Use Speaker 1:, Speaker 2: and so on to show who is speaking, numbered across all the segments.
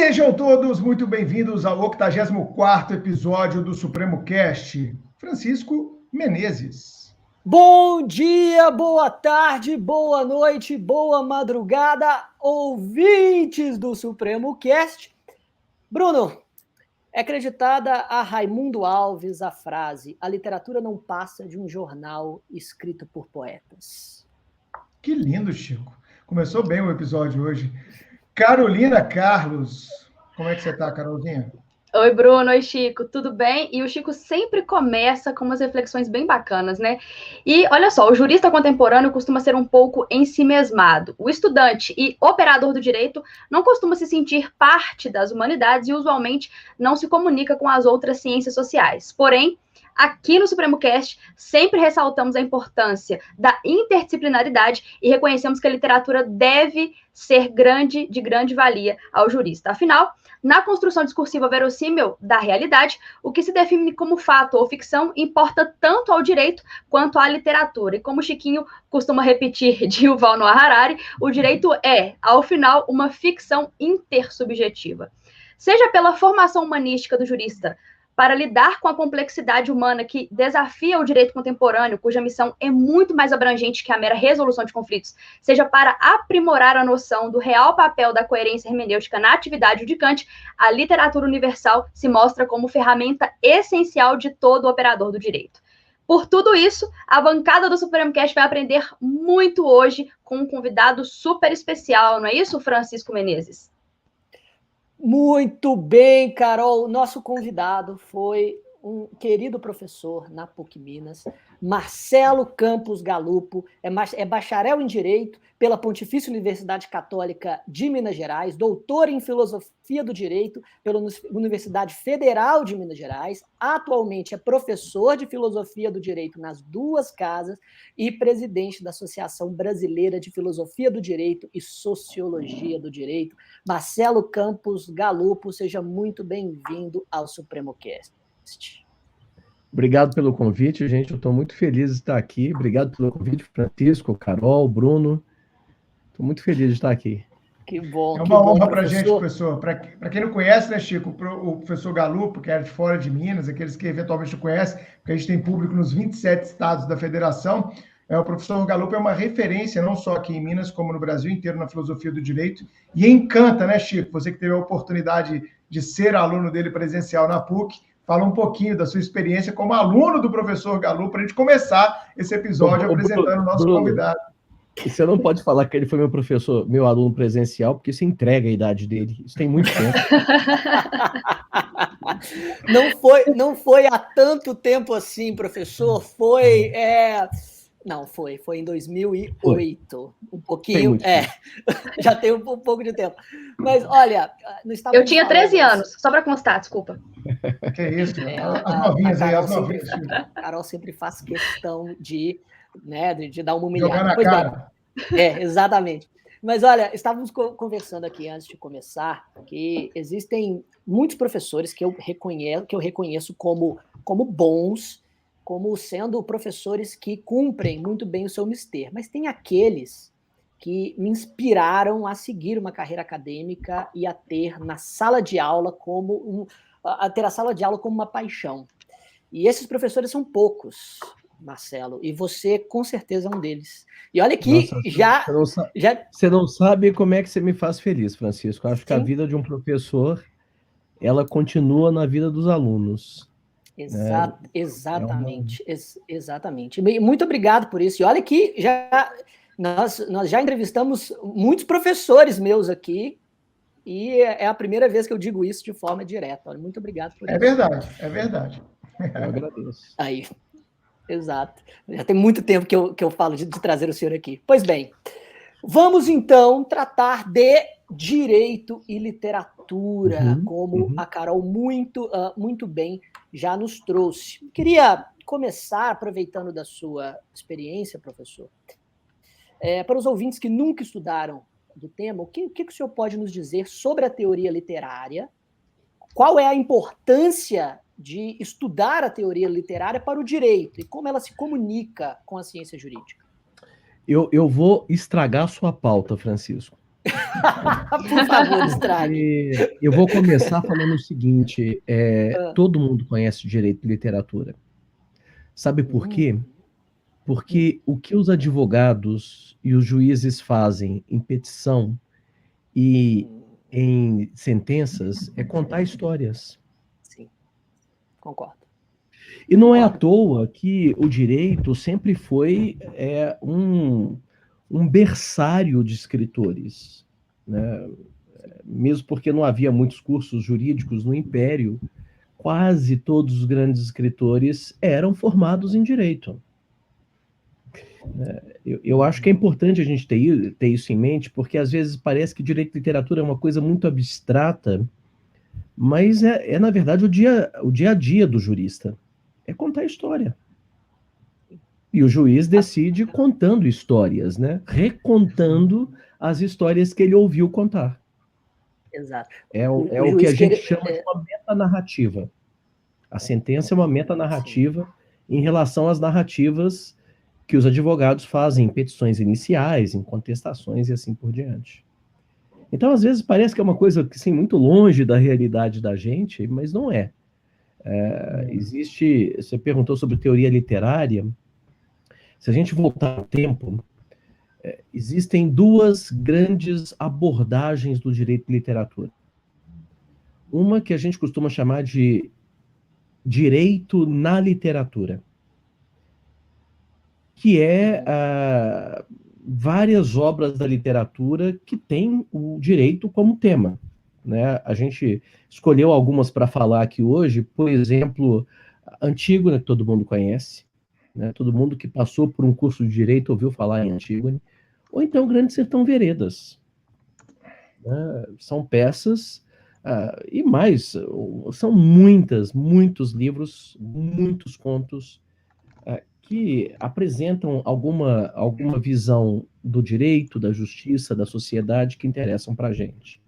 Speaker 1: Sejam todos muito bem-vindos ao 84º episódio do Supremo Cast. Francisco Menezes.
Speaker 2: Bom dia, boa tarde, boa noite, boa madrugada, ouvintes do Supremo Cast. Bruno, é acreditada a Raimundo Alves a frase: a literatura não passa de um jornal escrito por poetas.
Speaker 1: Que lindo, Chico. Começou bem o episódio hoje. Carolina Carlos. Como é que você está, Carolzinha?
Speaker 3: Oi, Bruno. Oi, Chico. Tudo bem? E o Chico sempre começa com umas reflexões bem bacanas, né? E olha só, o jurista contemporâneo costuma ser um pouco ensimesmado. O estudante e operador do direito não costuma se sentir parte das humanidades e usualmente não se comunica com as outras ciências sociais. Porém, aqui no Supremo Cast, sempre ressaltamos a importância da interdisciplinaridade e reconhecemos que a literatura deve ser de grande valia ao jurista. Afinal, na construção discursiva verossímil da realidade, o que se define como fato ou ficção importa tanto ao direito quanto à literatura. E como Chiquinho costuma repetir de Yuval Noah Harari, o direito é, ao final, uma ficção intersubjetiva. Seja pela formação humanística do jurista, para lidar com a complexidade humana que desafia o direito contemporâneo, cuja missão é muito mais abrangente que a mera resolução de conflitos, seja para aprimorar a noção do real papel da coerência hermenêutica na atividade judicante, a literatura universal se mostra como ferramenta essencial de todo operador do direito. Por tudo isso, a bancada do Supremo Cast vai aprender muito hoje com um convidado super especial, não é isso, Francisco Menezes?
Speaker 2: Muito bem, Carol. Nosso convidado foi um querido professor na PUC Minas, Marcelo Campos Galupo, é bacharel em Direito pela Pontifícia Universidade Católica de Minas Gerais, doutor em Filosofia do Direito pela Universidade Federal de Minas Gerais, atualmente é professor de Filosofia do Direito nas duas casas e presidente da Associação Brasileira de Filosofia do Direito e Sociologia do Direito. Marcelo Campos Galupo, seja muito bem-vindo ao Supremo Cast.
Speaker 4: Obrigado pelo convite, gente. Eu estou muito feliz de estar aqui. Obrigado pelo convite, Francisco, Carol, Bruno. Estou muito feliz de estar aqui.
Speaker 2: Que bom.
Speaker 1: É uma honra para a gente, professor. Para quem não conhece, né, Chico, o professor Galupo, que era de fora de Minas, aqueles que eventualmente não conhecem, porque a gente tem público nos 27 estados da federação, o professor Galupo é uma referência, não só aqui em Minas, como no Brasil inteiro, na filosofia do direito. E encanta, né, Chico? Você que teve a oportunidade de ser aluno dele presencial na PUC, fala um pouquinho da sua experiência como aluno do professor Galupo, para a gente começar esse episódio apresentando o nosso convidado.
Speaker 4: Você não pode falar que ele foi meu professor, meu aluno presencial, porque isso entrega a idade dele. Isso tem muito tempo.
Speaker 2: Não foi há tanto tempo assim, professor. Foi em 2008. Um pouquinho, já tem um pouco de tempo. Mas, olha...
Speaker 3: Eu tinha 13 anos, só para constar, desculpa.
Speaker 1: Que isso, as novinhas aí, as novinhas.
Speaker 2: A Carol sempre faz questão de dar uma humilhada.
Speaker 1: Jogar na cara.
Speaker 2: Exatamente. Mas, olha, estávamos conversando aqui antes de começar que existem muitos professores que eu reconheço como bons, como sendo professores que cumprem muito bem o seu mister. Mas tem aqueles que me inspiraram a seguir uma carreira acadêmica e a ter na sala de aula como uma paixão. E esses professores são poucos, Marcelo, e você com certeza é um deles. E olha que
Speaker 4: Você não sabe como é que você me faz feliz, Francisco. Eu acho que a vida de um professor, ela continua na vida dos alunos.
Speaker 2: Exatamente. Muito obrigado por isso. E olha que nós já entrevistamos muitos professores meus aqui, e é a primeira vez que eu digo isso de forma direta. Olha, muito obrigado por isso.
Speaker 1: É verdade.
Speaker 4: Eu agradeço.
Speaker 2: Aí, exato. Já tem muito tempo que eu falo de trazer o senhor aqui. Pois bem, vamos então tratar de direito e literatura, como a Carol muito bem já nos trouxe. Queria começar aproveitando da sua experiência, professor. Para os ouvintes que nunca estudaram do tema, o que o senhor pode nos dizer sobre a teoria literária? Qual é a importância de estudar a teoria literária para o direito e como ela se comunica com a ciência jurídica?
Speaker 4: Eu vou estragar a sua pauta, Francisco.
Speaker 2: Por favor, estrague.
Speaker 4: Eu vou começar falando o seguinte: todo mundo conhece direito de literatura. Sabe por quê? Porque o que os advogados e os juízes fazem em petição e em sentenças é contar histórias.
Speaker 2: Sim, concordo.
Speaker 4: E não é à toa que o direito sempre foi um berçário de escritores, né? Mesmo porque não havia muitos cursos jurídicos no Império, quase todos os grandes escritores eram formados em direito. Eu acho que é importante a gente ter isso em mente, porque às vezes parece que direito e literatura é uma coisa muito abstrata, mas na verdade, o dia a dia do jurista. É contar história. E o juiz decide contando histórias, né? Recontando as histórias que ele ouviu contar.
Speaker 2: Exato.
Speaker 4: É o que a gente chama de uma metanarrativa. A sentença é uma metanarrativa em relação às narrativas que os advogados fazem em petições iniciais, em contestações e assim por diante. Então, às vezes, parece que é uma coisa que, sim, muito longe da realidade da gente, mas não é. Você perguntou sobre teoria literária. Se a gente voltar ao tempo, existem duas grandes abordagens do direito de literatura. Uma que a gente costuma chamar de direito na literatura, que é várias obras da literatura que têm o direito como tema, né? A gente escolheu algumas para falar aqui hoje, por exemplo, Antígona, que todo mundo conhece, né? Todo mundo que passou por um curso de direito ouviu falar em Antígona, ou então Grande Sertão Veredas, né? São peças, e mais, são muitos livros, muitos contos, que apresentam alguma visão do direito, da justiça, da sociedade que interessam para a gente.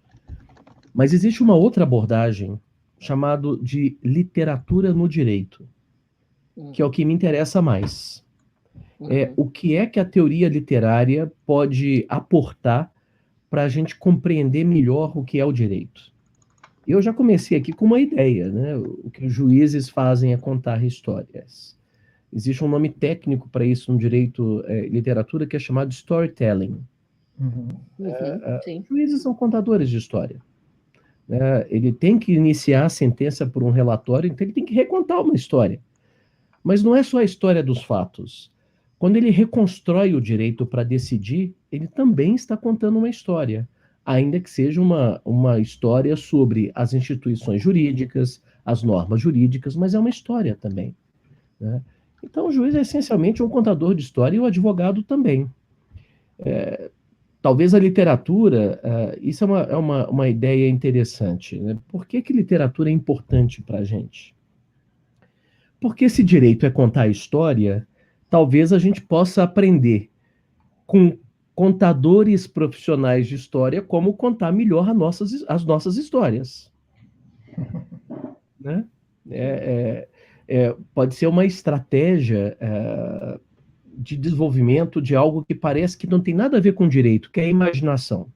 Speaker 4: Mas existe uma outra abordagem chamada de literatura no direito, que é o que me interessa mais. O que é que a teoria literária pode aportar para a gente compreender melhor o que é o direito. Eu já comecei aqui com uma ideia, né? O que os juízes fazem é contar histórias. Existe um nome técnico para isso no direito literatura que é chamado storytelling.
Speaker 2: Sim.
Speaker 4: Os juízes são contadores de história. Ele tem que iniciar a sentença por um relatório, então ele tem que recontar uma história. Mas não é só a história dos fatos. Quando ele reconstrói o direito para decidir, ele também está contando uma história, ainda que seja uma história sobre as instituições jurídicas, as normas jurídicas, mas é uma história também, né? Então, o juiz é essencialmente um contador de história e o advogado também. Talvez a literatura, isso é uma ideia interessante, né? Por que literatura é importante para a gente? Porque se direito é contar a história, talvez a gente possa aprender com contadores profissionais de história como contar melhor as nossas histórias. Né? Pode ser uma estratégia de desenvolvimento de algo que parece que não tem nada a ver com direito, que é a imaginação.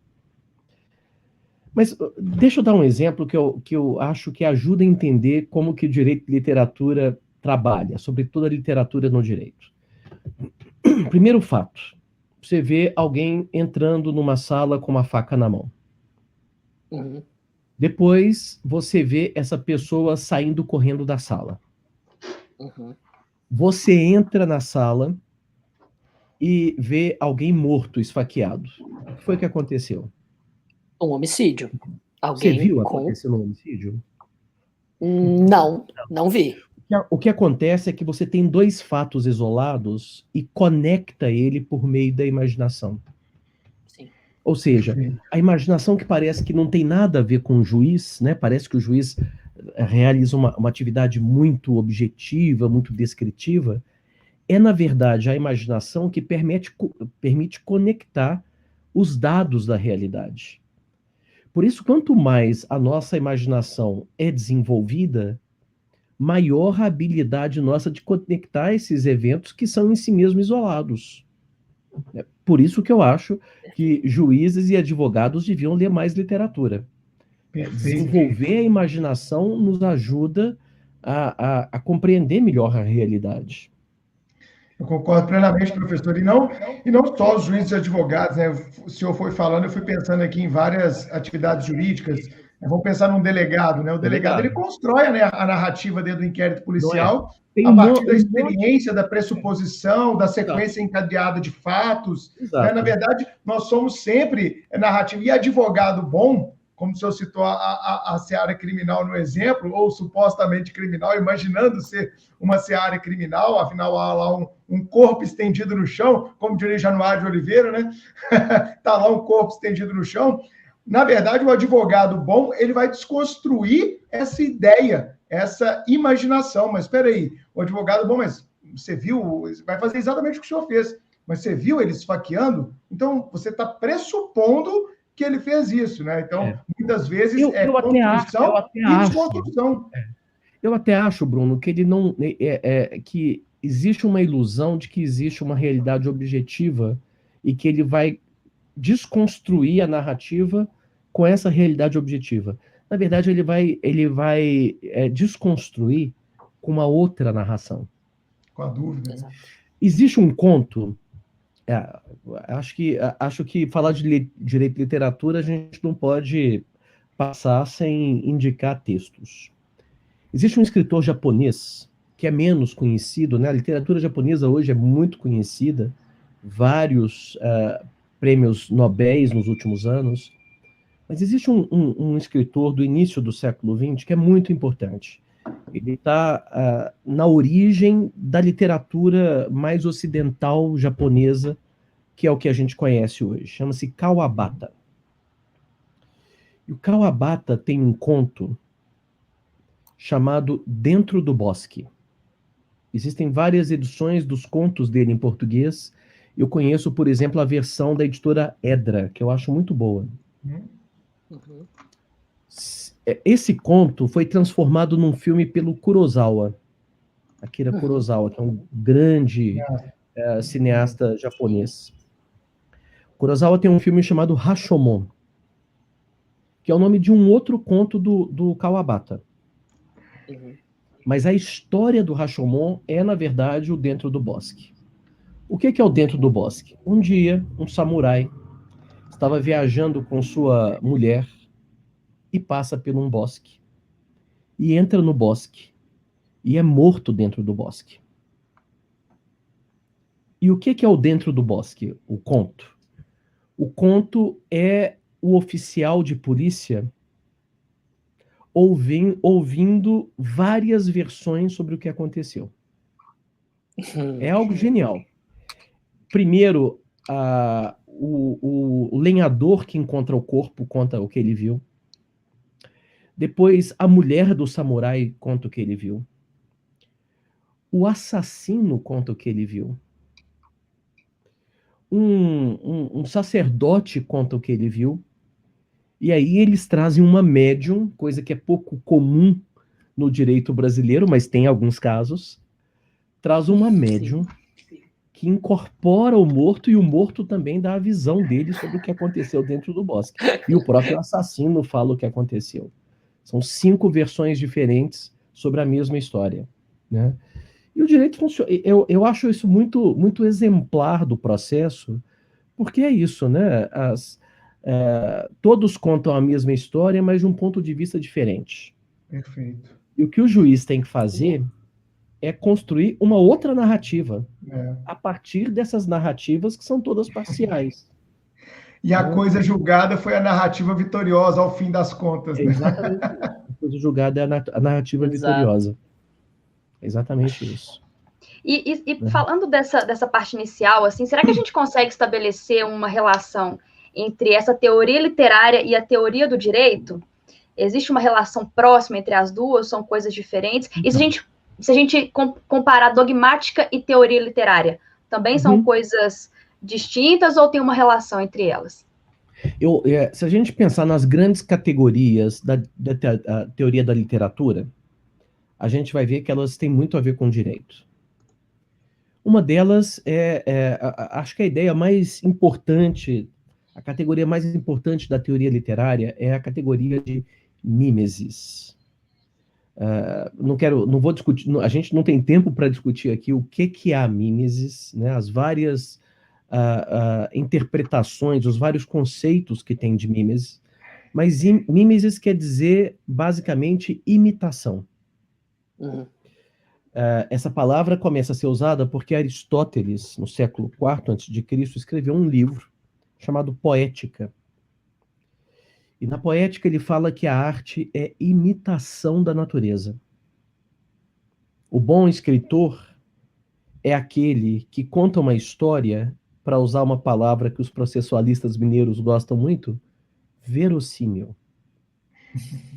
Speaker 4: Mas deixa eu dar um exemplo que eu acho que ajuda a entender como que o direito de literatura trabalha, sobretudo a literatura no direito. Primeiro fato, você vê alguém entrando numa sala com uma faca na mão. Depois, você vê essa pessoa saindo correndo da sala. Você entra na sala e vê alguém morto, esfaqueado. O que foi que aconteceu?
Speaker 2: Um homicídio.
Speaker 4: Você viu acontecendo um homicídio?
Speaker 2: Não vi.
Speaker 4: O que acontece é que você tem dois fatos isolados e conecta ele por meio da imaginação.
Speaker 2: Sim.
Speaker 4: Ou seja, a imaginação que parece que não tem nada a ver com o juiz, né? Parece que o juiz realiza uma atividade muito objetiva, muito descritiva, é, na verdade, a imaginação que permite conectar os dados da realidade. Por isso, quanto mais a nossa imaginação é desenvolvida, maior a habilidade nossa de conectar esses eventos que são em si mesmos isolados. Por isso que eu acho que juízes e advogados deviam ler mais literatura. Desenvolver a imaginação nos ajuda a compreender melhor a realidade.
Speaker 1: Eu concordo plenamente, professor. E não só os juízes e advogados, né? O senhor foi falando, eu fui pensando aqui em várias atividades jurídicas. Vamos pensar num delegado, né? O delegado ele constrói, né, a narrativa dentro do inquérito policial a partir da experiência, da pressuposição, da sequência encadeada de fatos. Né? Na verdade, nós somos sempre narrativa. E advogado bom, como o senhor citou a seara criminal no exemplo, ou supostamente criminal, imaginando ser uma seara criminal, afinal há lá um corpo estendido no chão, como diria Januário de Oliveira, né? Está lá um corpo estendido no chão. Na verdade, o advogado bom, ele vai desconstruir essa ideia, essa imaginação. Mas espera aí, o advogado bom, mas você viu, vai fazer exatamente o que o senhor fez, mas você viu ele esfaqueando? Então, você está pressupondo que ele fez isso, né? Então, muitas vezes construção e desconstrução.
Speaker 4: Eu até acho, Bruno, que ele não que existe uma ilusão de que existe uma realidade objetiva e que ele vai desconstruir a narrativa com essa realidade objetiva. Na verdade, ele vai desconstruir com uma outra narração.
Speaker 1: Com a dúvida.
Speaker 4: Existe um conto. Acho que falar de direito e literatura a gente não pode passar sem indicar textos. Existe um escritor japonês que é menos conhecido, né? A literatura japonesa hoje é muito conhecida, vários prêmios Nobéis nos últimos anos, mas existe um escritor do início do século XX que é muito importante. Ele está na origem da literatura mais ocidental japonesa, que é o que a gente conhece hoje. Chama-se Kawabata. E o Kawabata tem um conto chamado Dentro do Bosque. Existem várias edições dos contos dele em português. Eu conheço, por exemplo, a versão da editora Edra, que eu acho muito boa.
Speaker 2: Uhum.
Speaker 4: Esse conto foi transformado num filme pelo Kurosawa. Akira Kurosawa, que é um grande cineasta japonês. Kurosawa tem um filme chamado Rashomon, que é o nome de um outro conto do Kawabata.
Speaker 2: Uhum.
Speaker 4: Mas a história do Rashomon é, na verdade, o Dentro do Bosque. O que é o Dentro do Bosque? Um dia, um samurai estava viajando com sua mulher e passa por um bosque. E entra no bosque. E é morto dentro do bosque. E o que é o Dentro do Bosque? O conto. O conto é o oficial de polícia ouvindo várias versões sobre o que aconteceu. É algo genial. Primeiro, o lenhador que encontra o corpo conta o que ele viu. Depois, a mulher do samurai conta o que ele viu. O assassino conta o que ele viu. Um sacerdote conta o que ele viu. E aí eles trazem uma médium, coisa que é pouco comum no direito brasileiro, mas tem alguns casos. Traz uma médium que incorpora o morto e o morto também dá a visão dele sobre o que aconteceu dentro do bosque. E o próprio assassino fala o que aconteceu. São 5 versões diferentes sobre a mesma história, né? E o direito funciona. Eu acho isso muito, muito exemplar do processo, porque é isso, né? Todos contam a mesma história, mas de um ponto de vista diferente.
Speaker 1: Perfeito.
Speaker 4: E o que o juiz tem que fazer é construir uma outra narrativa a partir dessas narrativas que são todas parciais.
Speaker 1: E a coisa julgada foi a narrativa vitoriosa ao fim das contas. Né?
Speaker 4: Exatamente isso. A coisa julgada é a narrativa vitoriosa. Exatamente isso.
Speaker 3: E falando dessa parte inicial, assim, será que a gente consegue estabelecer uma relação entre essa teoria literária e a teoria do direito? Existe uma relação próxima entre as duas? São coisas diferentes? E se a gente comparar dogmática e teoria literária, também são coisas distintas ou tem uma relação entre elas?
Speaker 4: Se a gente pensar nas grandes categorias da teoria da literatura, a gente vai ver que elas têm muito a ver com direito. Uma delas acho que a ideia mais importante, a categoria mais importante da teoria literária é a categoria de mímesis. Não vou discutir, a gente não tem tempo para discutir aqui o que é a mímesis, né, as várias interpretações, os vários conceitos que tem de mímesis, mas mímesis quer dizer basicamente imitação.
Speaker 2: Uhum.
Speaker 4: Essa palavra começa a ser usada porque Aristóteles, no século IV a.C., escreveu um livro chamado Poética. E na Poética ele fala que a arte é imitação da natureza. O bom escritor é aquele que conta uma história, para usar uma palavra que os processualistas mineiros gostam muito, verossímil.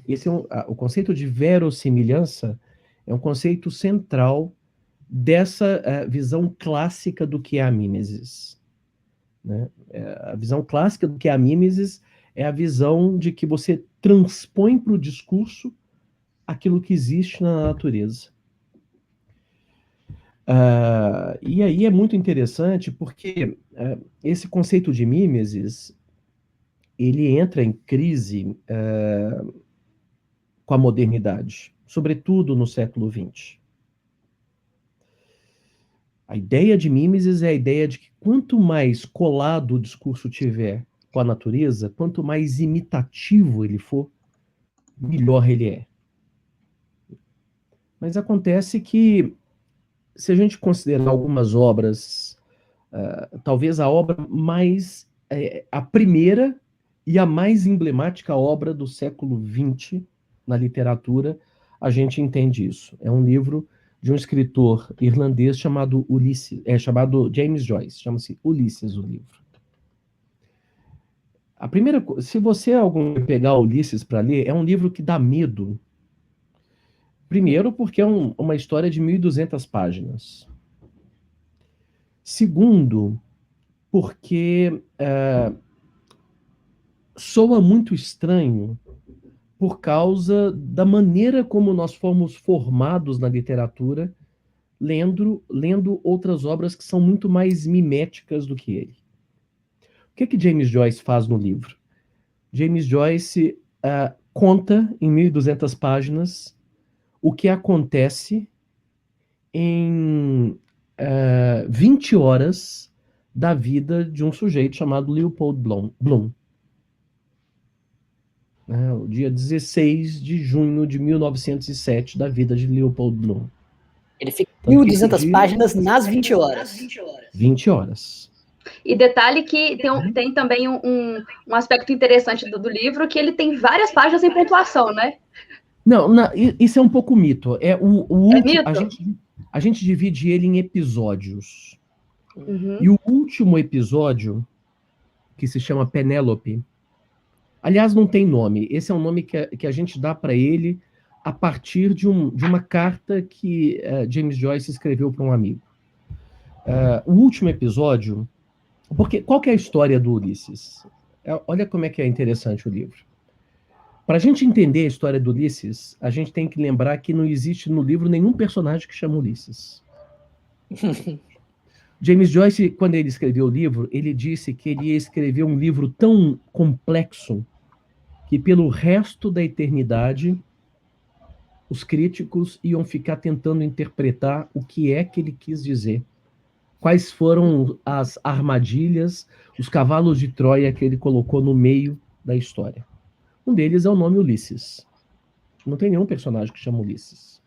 Speaker 4: Esse o conceito de verossimilhança é um conceito central dessa visão clássica do que é a mímesis. Né? A visão clássica do que é a mímesis é a visão de que você transpõe para o discurso aquilo que existe na natureza. E aí é muito interessante porque esse conceito de mímesis ele entra em crise com a modernidade, sobretudo no século XX. A ideia de mímesis é a ideia de que quanto mais colado o discurso tiver com a natureza, quanto mais imitativo ele for, melhor ele é. Mas acontece que, se a gente considerar algumas obras, talvez a obra mais, a primeira e a mais emblemática obra do século XX na literatura, a gente entende isso. É um livro de um escritor irlandês chamado chamado James Joyce, chama-se Ulisses o livro. Se você pegar Ulisses para ler, é um livro que dá medo. Primeiro, porque é uma história de 1.200 páginas. Segundo, porque soa muito estranho por causa da maneira como nós fomos formados na literatura, lendo outras obras que são muito mais miméticas do que ele. O que James Joyce faz no livro? James Joyce conta em 1.200 páginas o que acontece em 20 horas da vida de um sujeito chamado Leopold Bloom. O dia 16 de junho de 1907, da vida de Leopold Bloom.
Speaker 2: Ele fica 1.200 páginas nas 20 horas.
Speaker 4: 20 horas.
Speaker 3: E detalhe que tem também um aspecto interessante do livro, que ele tem várias páginas em pontuação, né?
Speaker 4: Não, isso é um pouco mito.
Speaker 3: Mito?
Speaker 4: A gente divide ele em episódios.
Speaker 3: Uhum.
Speaker 4: E o último episódio, que se chama Penélope, aliás, não tem nome. Esse é um nome que a gente dá para ele a partir de uma carta que James Joyce escreveu para um amigo. O último episódio... Qual que é a história do Ulisses? Olha como é que é interessante o livro. Para a gente entender a história do Ulisses, a gente tem que lembrar que não existe no livro nenhum personagem que chama Ulisses. James Joyce, quando ele escreveu o livro, ele disse que ele ia escrever um livro tão complexo que pelo resto da eternidade os críticos iam ficar tentando interpretar o que é que ele quis dizer. Quais foram as armadilhas, os cavalos de Troia que ele colocou no meio da história. Um deles é o nome Ulisses. Não tem nenhum personagem que chama Ulisses.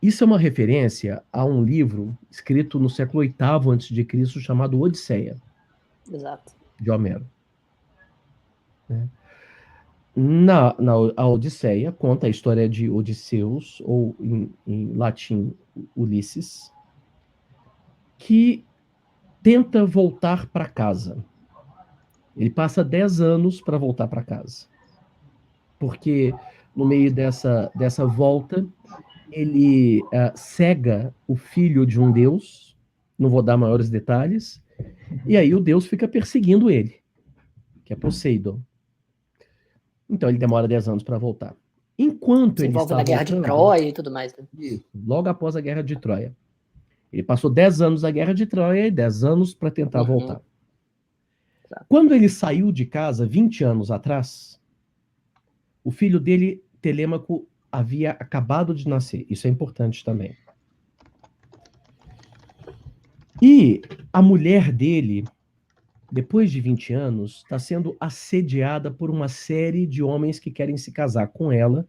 Speaker 4: Isso é uma referência a um livro escrito no século VIII a.C., chamado Odisseia.
Speaker 2: Exato.
Speaker 4: De Homero. A Odisseia conta a história de Odisseus, ou em latim, Ulisses, que tenta voltar para casa. Ele passa 10 anos para voltar para casa. Porque no meio dessa volta, ele cega o filho de um deus, não vou dar maiores detalhes, e aí o deus fica perseguindo ele, que é Poseidon. Então ele demora 10 anos para voltar. Enquanto
Speaker 2: Se
Speaker 4: ele
Speaker 2: envolve
Speaker 4: está
Speaker 2: na Guerra de Troia e tudo mais. Né?
Speaker 4: Logo após a Guerra de Troia. Ele passou 10 anos na Guerra de Troia e 10 anos para tentar voltar.
Speaker 2: Tá.
Speaker 4: Quando ele saiu de casa, 20 anos atrás, o filho dele, Telêmaco, havia acabado de nascer. Isso é importante também. E a mulher dele, depois de 20 anos, está sendo assediada por uma série de homens que querem se casar com ela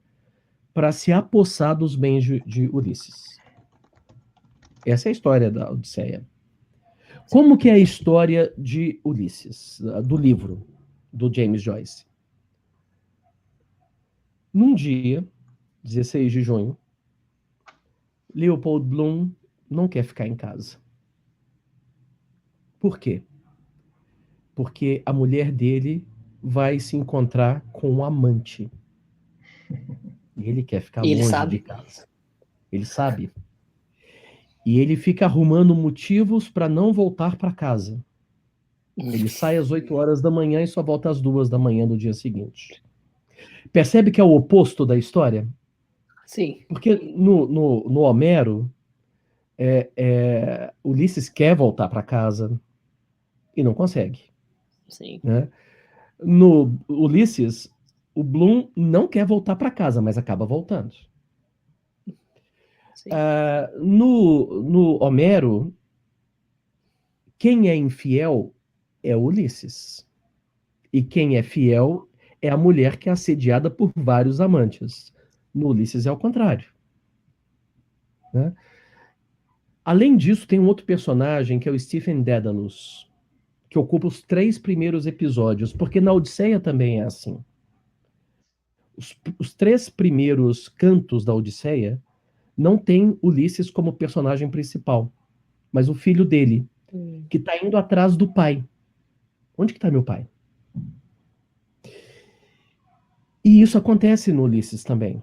Speaker 4: para se apossar dos bens de Ulisses. Essa é a história da Odisseia. Como que é a história de Ulisses, do livro do James Joyce? Num dia, 16 de junho, Leopold Bloom não quer ficar em casa. Por quê? Porque a mulher dele vai se encontrar com um amante. E ele quer ficar longe de casa. Ele sabe. E ele fica arrumando motivos para não voltar para casa. Ele sai às 8 horas da manhã e só volta às 2 da manhã do dia seguinte. Percebe que é o oposto da história?
Speaker 2: Sim.
Speaker 4: Porque no Homero, Ulisses quer voltar para casa e não consegue.
Speaker 2: Sim.
Speaker 4: Né? No Ulisses, o Bloom não quer voltar para casa, mas acaba voltando. No Homero, quem é infiel é Ulisses. E quem é fiel é a mulher que é assediada por vários amantes. No Ulisses é ao contrário. Né? Além disso, tem um outro personagem que é o Stephen Dedalus, que ocupa os 3 primeiros episódios, porque na Odisseia também é assim. Os 3 primeiros cantos da Odisseia não tem Ulisses como personagem principal, mas o filho dele, que está indo atrás do pai. Onde que está meu pai? E isso acontece no Ulisses também.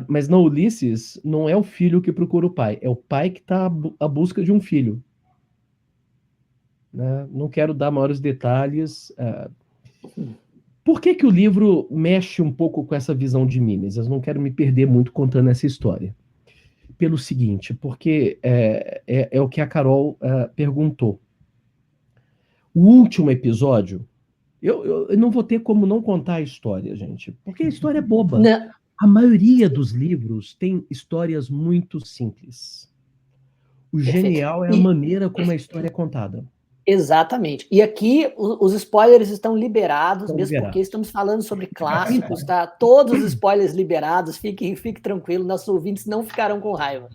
Speaker 4: Mas no Ulisses, não é o filho que procura o pai, é o pai que está à busca de um filho. Né? Não quero dar maiores detalhes. Por que o livro mexe um pouco com essa visão de Mimes? Eu não quero me perder muito contando essa história. Pelo seguinte, porque é o que a Carol perguntou. O último episódio, eu não vou ter como não contar a história, gente, porque a história é boba.
Speaker 2: Não.
Speaker 4: A maioria dos livros tem histórias muito simples. O genial é a maneira como a história é contada.
Speaker 2: Exatamente. E aqui os spoilers estão liberados, porque estamos falando sobre clássicos, tá? Todos os spoilers liberados, fique tranquilo, nossos ouvintes não ficarão com raiva.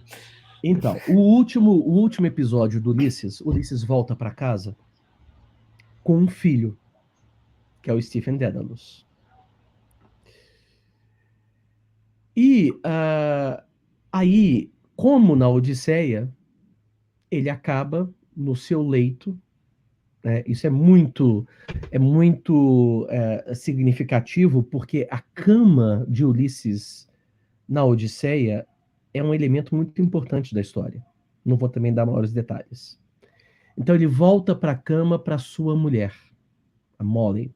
Speaker 4: Então, o último episódio do Ulisses volta para casa com um filho, que é o Stephen Dedalus. E aí, como na Odisseia, ele acaba no seu leito. Isso é muito significativo, porque a cama de Ulisses na Odisseia é um elemento muito importante da história. Não vou também dar maiores detalhes. Então ele volta para a cama para sua mulher, a Molly.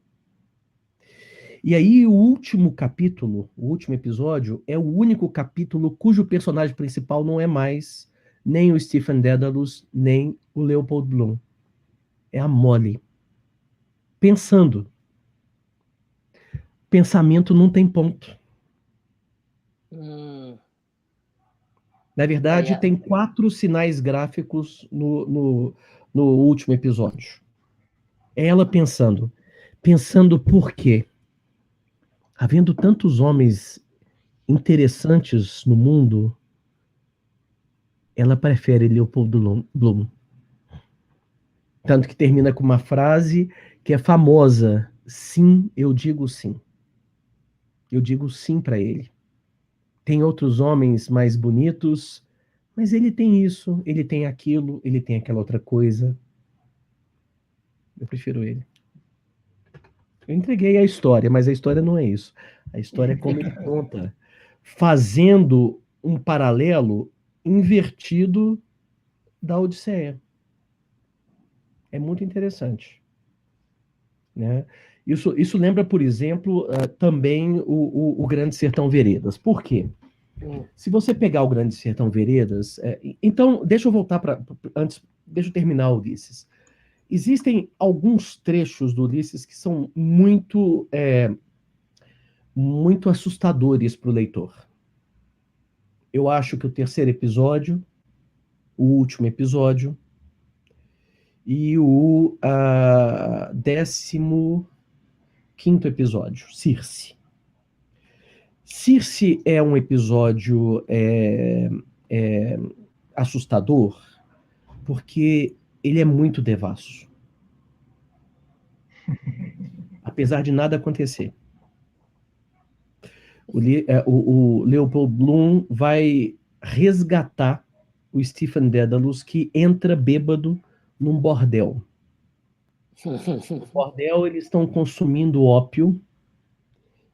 Speaker 4: E aí o último capítulo, o último episódio, é o único capítulo cujo personagem principal não é mais nem o Stephen Dedalus, nem o Leopold Bloom. É a Molly. Pensando. Pensamento não tem ponto. Na verdade, tem 4 sinais gráficos no último episódio. É ela pensando. Pensando por quê? Havendo tantos homens interessantes no mundo, ela prefere Leopold Bloom. Tanto que termina com uma frase que é famosa. Sim, eu digo sim. Eu digo sim para ele. Tem outros homens mais bonitos, mas ele tem isso, ele tem aquilo, ele tem aquela outra coisa. Eu prefiro ele. Eu entreguei a história, mas a história não é isso. A história é como ele conta, fazendo um paralelo invertido da Odisseia. É muito interessante. Né? Isso lembra, por exemplo, também o Grande Sertão Veredas. Por quê? Se você pegar o Grande Sertão Veredas... então, deixa eu voltar deixa eu terminar o Ulisses. Existem alguns trechos do Ulisses que são muito assustadores para o leitor. Eu acho que o terceiro episódio, o último episódio, e o 15º episódio, Circe. Circe é um episódio assustador porque ele é muito devasso. Apesar de nada acontecer. O Leopold Bloom vai resgatar o Stephen Dedalus, que entra bêbado num bordel. No bordel, eles estão consumindo ópio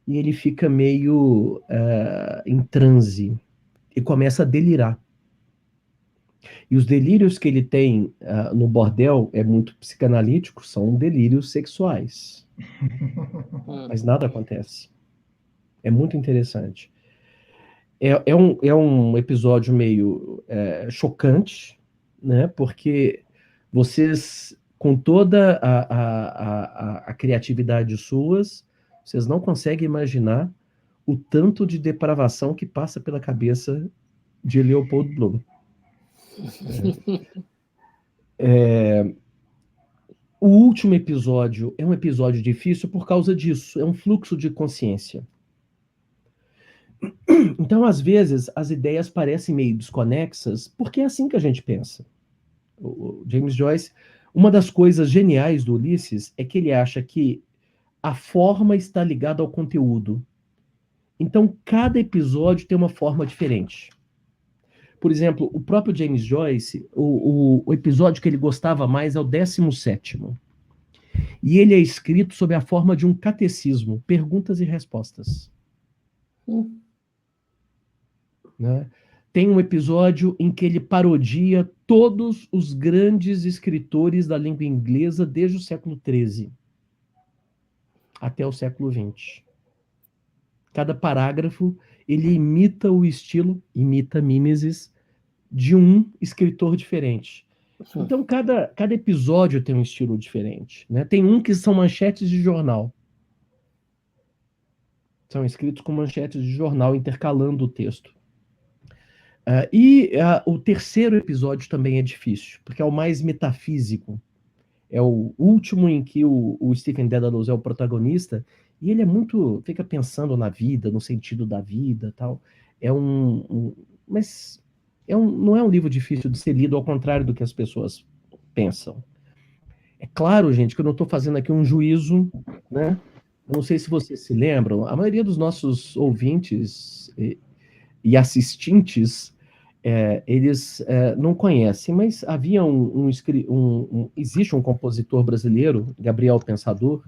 Speaker 4: e ele fica meio em transe e começa a delirar. E os delírios que ele tem no bordel é muito psicanalítico, são delírios sexuais. Mas nada acontece. É muito interessante. É um episódio meio chocante, né? Porque vocês, com toda a criatividade suas, vocês não conseguem imaginar o tanto de depravação que passa pela cabeça de Leopold Bloom. O último episódio é um episódio difícil por causa disso. É um fluxo de consciência. Então, às vezes, as ideias parecem meio desconexas, porque é assim que a gente pensa. O James Joyce, uma das coisas geniais do Ulisses é que ele acha que a forma está ligada ao conteúdo. Então, cada episódio tem uma forma diferente. Por exemplo, o próprio James Joyce, o episódio que ele gostava mais é o 17º. E ele é escrito sob a forma de um catecismo, perguntas e respostas. Né? Tem um episódio em que ele parodia todos os grandes escritores da língua inglesa desde o século XIII até o século XX. Cada parágrafo ele imita o estilo, imita mimesis, de um escritor diferente. Então, cada episódio tem um estilo diferente. Né? Tem um que são manchetes de jornal. São escritos com manchetes de jornal, intercalando o texto. O terceiro episódio também é difícil, porque é o mais metafísico. É o último em que o Stephen Dedalus é o protagonista, e ele fica pensando na vida, no sentido da vida, tal. Mas não é um livro difícil de ser lido, ao contrário do que as pessoas pensam. É claro, gente, que eu não estou fazendo aqui um juízo, né? Eu não sei se vocês se lembram, a maioria dos nossos ouvintes e assistentes, eles não conhecem, mas havia existe um compositor brasileiro, Gabriel Pensador,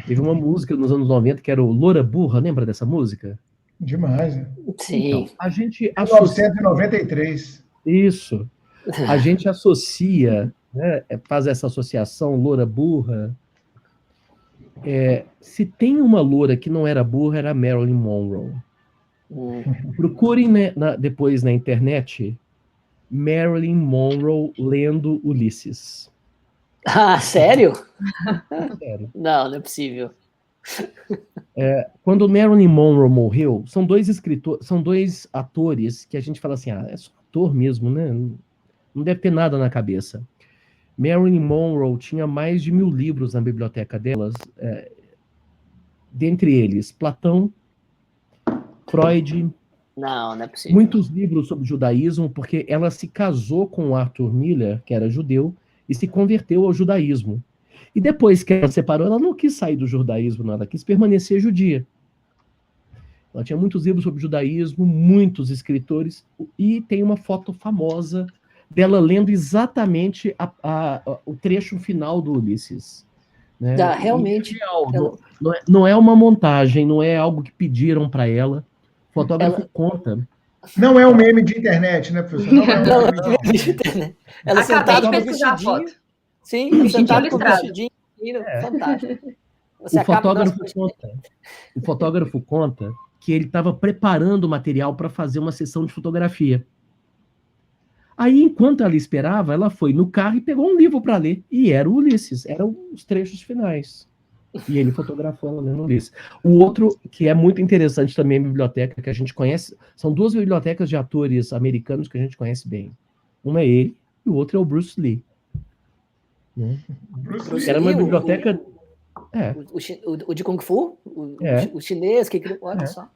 Speaker 4: teve uma música nos anos 90 que era o Loura Burra, lembra dessa música?
Speaker 1: Demais, né?
Speaker 2: Sim.
Speaker 4: Então, a gente
Speaker 1: 1993.
Speaker 4: Isso. A gente associa, né, faz essa associação loura burra. Se tem uma loura que não era burra, era Marilyn Monroe. Procurem depois na internet Marilyn Monroe lendo Ulisses.
Speaker 2: Ah, sério?
Speaker 4: Sério.
Speaker 2: Não é possível.
Speaker 4: Quando Marilyn Monroe morreu, são dois atores que a gente fala assim, é só ator mesmo, né? Não deve ter nada na cabeça. Marilyn Monroe tinha mais de 1000 livros na biblioteca delas, dentre eles Platão, Freud,
Speaker 2: não é possível.
Speaker 4: Muitos livros sobre judaísmo, porque ela se casou com o Arthur Miller, que era judeu, e se converteu ao judaísmo. E depois que ela se separou, ela não quis sair do judaísmo, não, ela quis permanecer judia. Ela tinha muitos livros sobre judaísmo, muitos escritores, e tem uma foto famosa dela lendo exatamente o trecho final do Ulisses. Né?
Speaker 2: Realmente.
Speaker 4: Não é uma montagem, não é algo que pediram para ela. O fotógrafo conta.
Speaker 1: Não é um meme de internet, né, professor? Não é um meme de internet.
Speaker 2: Ela sentada com o vestidinho. Sim, sentada com o vestidinho. Fantástico.
Speaker 4: O fotógrafo conta que ele estava preparando o material para fazer uma sessão de fotografia. Aí, enquanto ela esperava, ela foi no carro e pegou um livro para ler. E era o Ulisses, eram os trechos finais. E ele fotografou ela lendo Ulisses. O outro, que é muito interessante também, a biblioteca que a gente conhece, são duas bibliotecas de atores americanos que a gente conhece bem. Uma é ele e o outro é o Bruce Lee. Né?
Speaker 2: Bruce
Speaker 4: Era uma
Speaker 2: Lee,
Speaker 4: biblioteca...
Speaker 2: o de Kung Fu, o chinês, que olha só.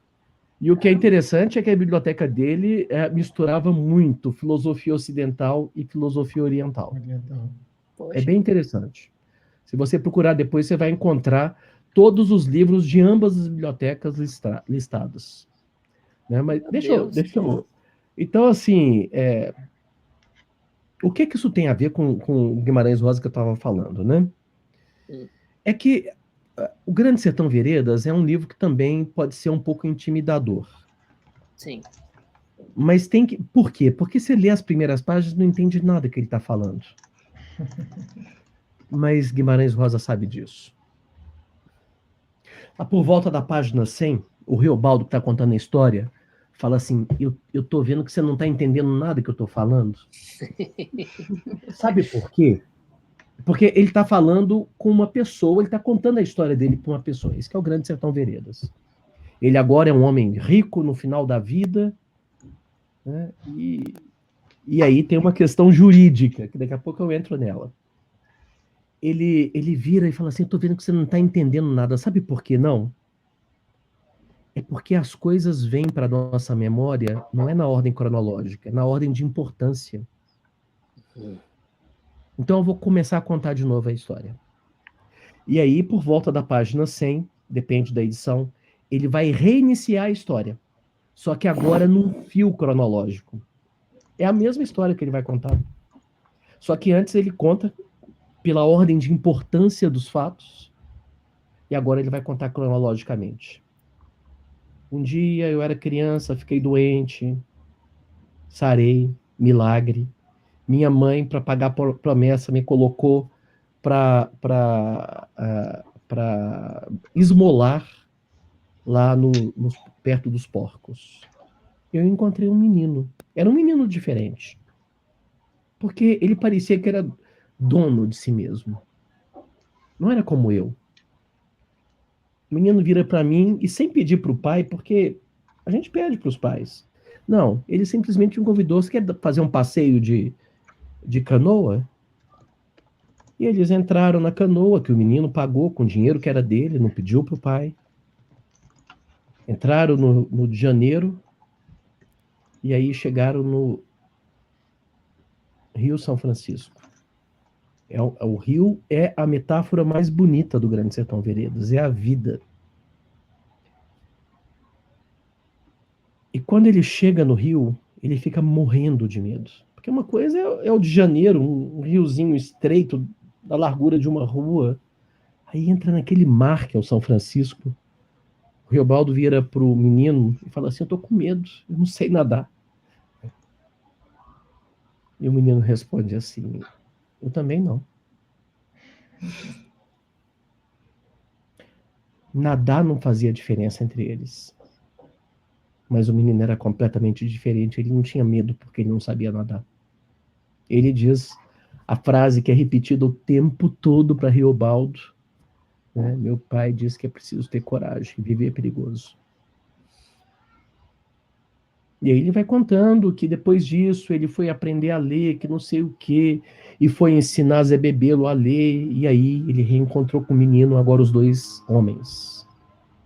Speaker 4: E o que é interessante é que a biblioteca dele misturava muito filosofia ocidental e filosofia oriental.
Speaker 2: Poxa.
Speaker 4: É bem interessante. Se você procurar depois, você vai encontrar todos os livros de ambas as bibliotecas listados. Né? Mas deixa eu... Então, assim, o que isso tem a ver com o Guimarães Rosa que eu estava falando, né? É que o Grande Sertão Veredas é um livro que também pode ser um pouco intimidador.
Speaker 2: Sim.
Speaker 4: Mas tem que... Por quê? Porque você lê as primeiras páginas e não entende nada que ele está falando. Mas Guimarães Rosa sabe disso. Por volta da página 100, o Riobaldo, que está contando a história, fala assim, eu tô vendo que você não está entendendo nada que eu estou falando. Sabe por quê? Porque ele está falando com uma pessoa, ele está contando a história dele para uma pessoa. Esse que é o Grande Sertão Veredas. Ele agora é um homem rico no final da vida, né? E aí tem uma questão jurídica, que daqui a pouco eu entro nela. Ele vira e fala assim, estou vendo que você não está entendendo nada. Sabe por que não? É porque as coisas vêm para a nossa memória, não é na ordem cronológica, é na ordem de importância. Então eu vou começar a contar de novo a história. E aí, por volta da página 100, depende da edição, ele vai reiniciar a história. Só que agora num fio cronológico. É a mesma história que ele vai contar. Só que antes ele conta pela ordem de importância dos fatos, e agora ele vai contar cronologicamente. Um dia eu era criança, fiquei doente, sarei, milagre. Minha mãe, para pagar a promessa, me colocou para esmolar lá perto dos porcos. Eu encontrei um menino. Era um menino diferente. Porque ele parecia que era dono de si mesmo. Não era como eu. O menino vira para mim e sem pedir para o pai, porque a gente pede para os pais. Não, ele simplesmente me convidou. Você quer fazer um passeio de canoa? E eles entraram na canoa, que o menino pagou com dinheiro que era dele, não pediu para o pai. Entraram no Rio de Janeiro, e aí chegaram no Rio São Francisco. O rio é a metáfora mais bonita do Grande Sertão Veredas, é a vida. E quando ele chega no rio, ele fica morrendo de medo. Porque uma coisa é o de Janeiro, um riozinho estreito, da largura de uma rua. Aí entra naquele mar que é o São Francisco. O Riobaldo vira pro menino e fala assim, eu tô com medo, eu não sei nadar. E o menino responde assim, eu também não. Nadar não fazia diferença entre eles. Mas o menino era completamente diferente, ele não tinha medo porque ele não sabia nadar. Ele diz a frase que é repetida o tempo todo para Riobaldo, né? Meu pai diz que é preciso ter coragem, viver é perigoso. E aí ele vai contando que depois disso ele foi aprender a ler, que não sei o quê, e foi ensinar Zé Bebelo a ler, e aí ele reencontrou com o menino, agora os dois homens.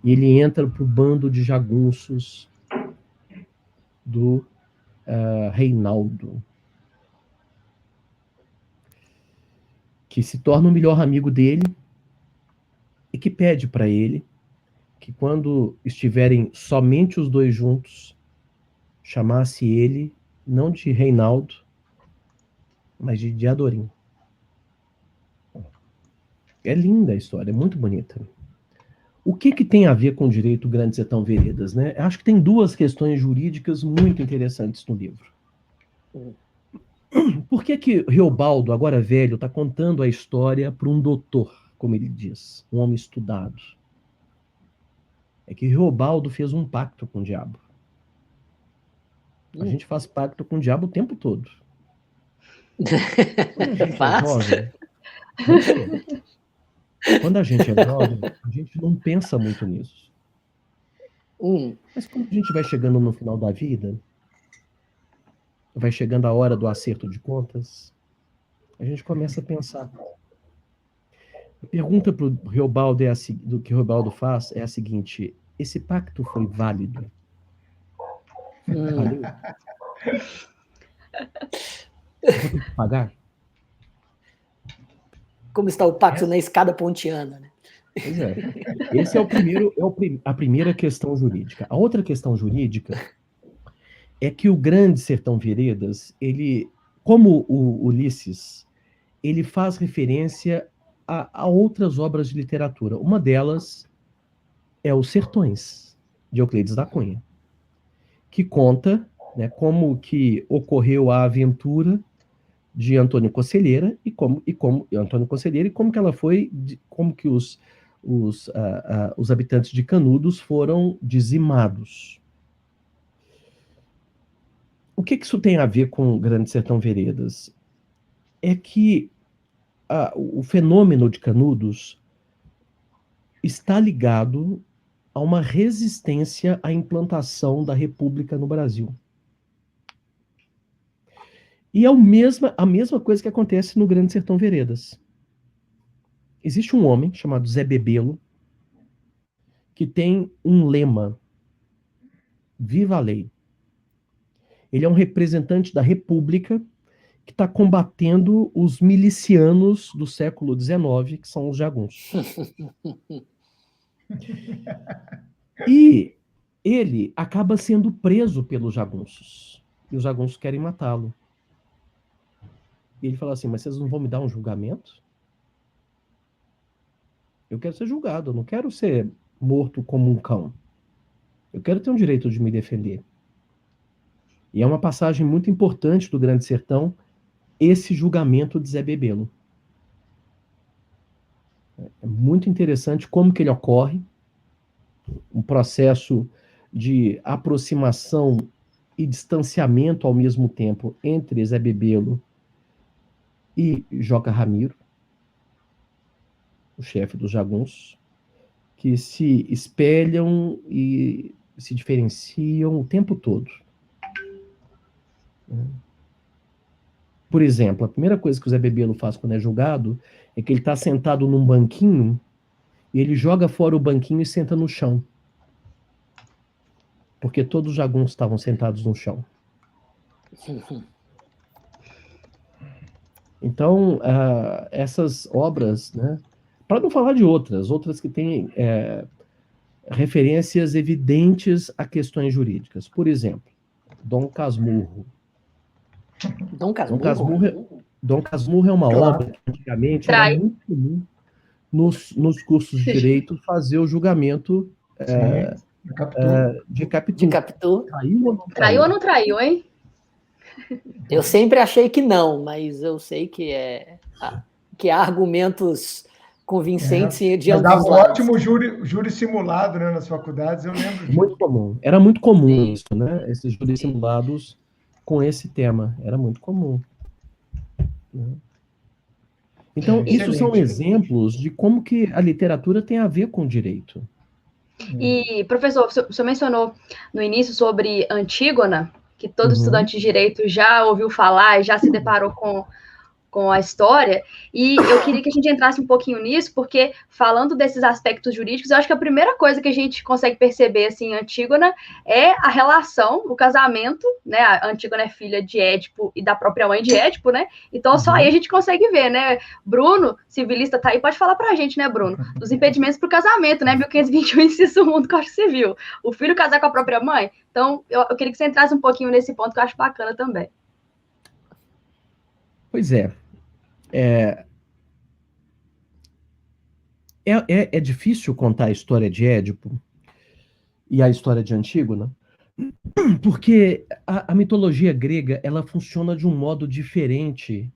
Speaker 4: E ele entra pro bando de jagunços do Reinaldo, que se torna o melhor amigo dele e que pede para ele que quando estiverem somente os dois juntos, chamasse ele não de Reinaldo, mas de Diadorim. É linda a história, é muito bonita. O que tem a ver com o direito Grande Sertão Veredas, né? Acho que tem duas questões jurídicas muito interessantes no livro. Por que Riobaldo, agora velho, está contando a história para um doutor, como ele diz, um homem estudado? é que Reobaldo fez um pacto com o diabo. A gente faz pacto com o diabo o tempo todo. Quando a gente é jovem, quando a gente é jovem, a gente não pensa muito nisso. Mas quando a gente vai chegando no final da vida, vai chegando a hora do acerto de contas, a gente começa a pensar. A pergunta para o Reobaldo do que o Reobaldo faz é a seguinte: esse pacto foi válido? Valeu? Eu vou ter que pagar?
Speaker 2: Como está o pacto na escada pontiana, né?
Speaker 4: Pois é. Esse é a primeira questão jurídica. A outra questão jurídica é que o Grande Sertão Veredas, ele, como o Ulisses, ele faz referência a outras obras de literatura. Uma delas é Os Sertões, de Euclides da Cunha, que conta, né, como que ocorreu a aventura de Antônio Conselheira e como que ela foi, como que os habitantes de Canudos foram dizimados. O que isso tem a ver com o Grande Sertão Veredas? É que o fenômeno de Canudos está ligado a uma resistência à implantação da República no Brasil. E é a mesma coisa que acontece no Grande Sertão Veredas. Existe um homem chamado Zé Bebelo que tem um lema: Viva a lei. Ele é um representante da República que está combatendo os milicianos do século XIX, que são os jagunços. E ele acaba sendo preso pelos jagunços. E os jagunços querem matá-lo. E ele fala assim: mas vocês não vão me dar um julgamento? Eu quero ser julgado, eu não quero ser morto como um cão. Eu quero ter o direito de me defender. E é uma passagem muito importante do Grande Sertão, esse julgamento de Zé Bebelo. É muito interessante como que ele ocorre, um processo de aproximação e distanciamento ao mesmo tempo entre Zé Bebelo e Joca Ramiro, o chefe dos jagunços, que se espelham e se diferenciam o tempo todo. Por exemplo, a primeira coisa que o Zé Bebelo faz quando é julgado é que ele está sentado num banquinho e ele joga fora o banquinho e senta no chão. Porque todos os jagunços estavam sentados no chão. Então, essas obras, né, para não falar de outras que têm referências evidentes a questões jurídicas. Por exemplo, Dom Casmurro. Dom Casmurro é uma obra que antigamente era muito comum nos cursos de direito fazer o julgamento de Capitu.
Speaker 3: Traiu ou não traiu, hein?
Speaker 2: Eu sempre achei que não, mas eu sei que há argumentos convincentes de ambos
Speaker 1: lados.
Speaker 2: Mas dava
Speaker 1: um ótimo júri simulado, né, nas faculdades, eu lembro disso.
Speaker 4: Muito comum. Era muito comum isso, né? Esses júris simulados com esse tema. Era muito comum. Né? Então, isso são exemplos de como que a literatura tem a ver com o direito.
Speaker 3: E, professor, o senhor mencionou no início sobre Antígona, que todo estudante de direito já ouviu falar e já se deparou com a história, e eu queria que a gente entrasse um pouquinho nisso, porque falando desses aspectos jurídicos, eu acho que a primeira coisa que a gente consegue perceber, assim, em Antígona, é a relação, o casamento, né, a Antígona é filha de Édipo e da própria mãe de Édipo, né, então só aí a gente consegue ver, né, Bruno, civilista, tá aí, pode falar pra gente, né, Bruno, dos impedimentos pro casamento, né, 1521, inciso 1 do Código Civil, o filho casar com a própria mãe, então eu queria que você entrasse um pouquinho nesse ponto, que eu acho bacana também.
Speaker 4: Pois é. É difícil contar a história de Édipo e a história de Antígona, porque a mitologia grega ela funciona de um modo diferente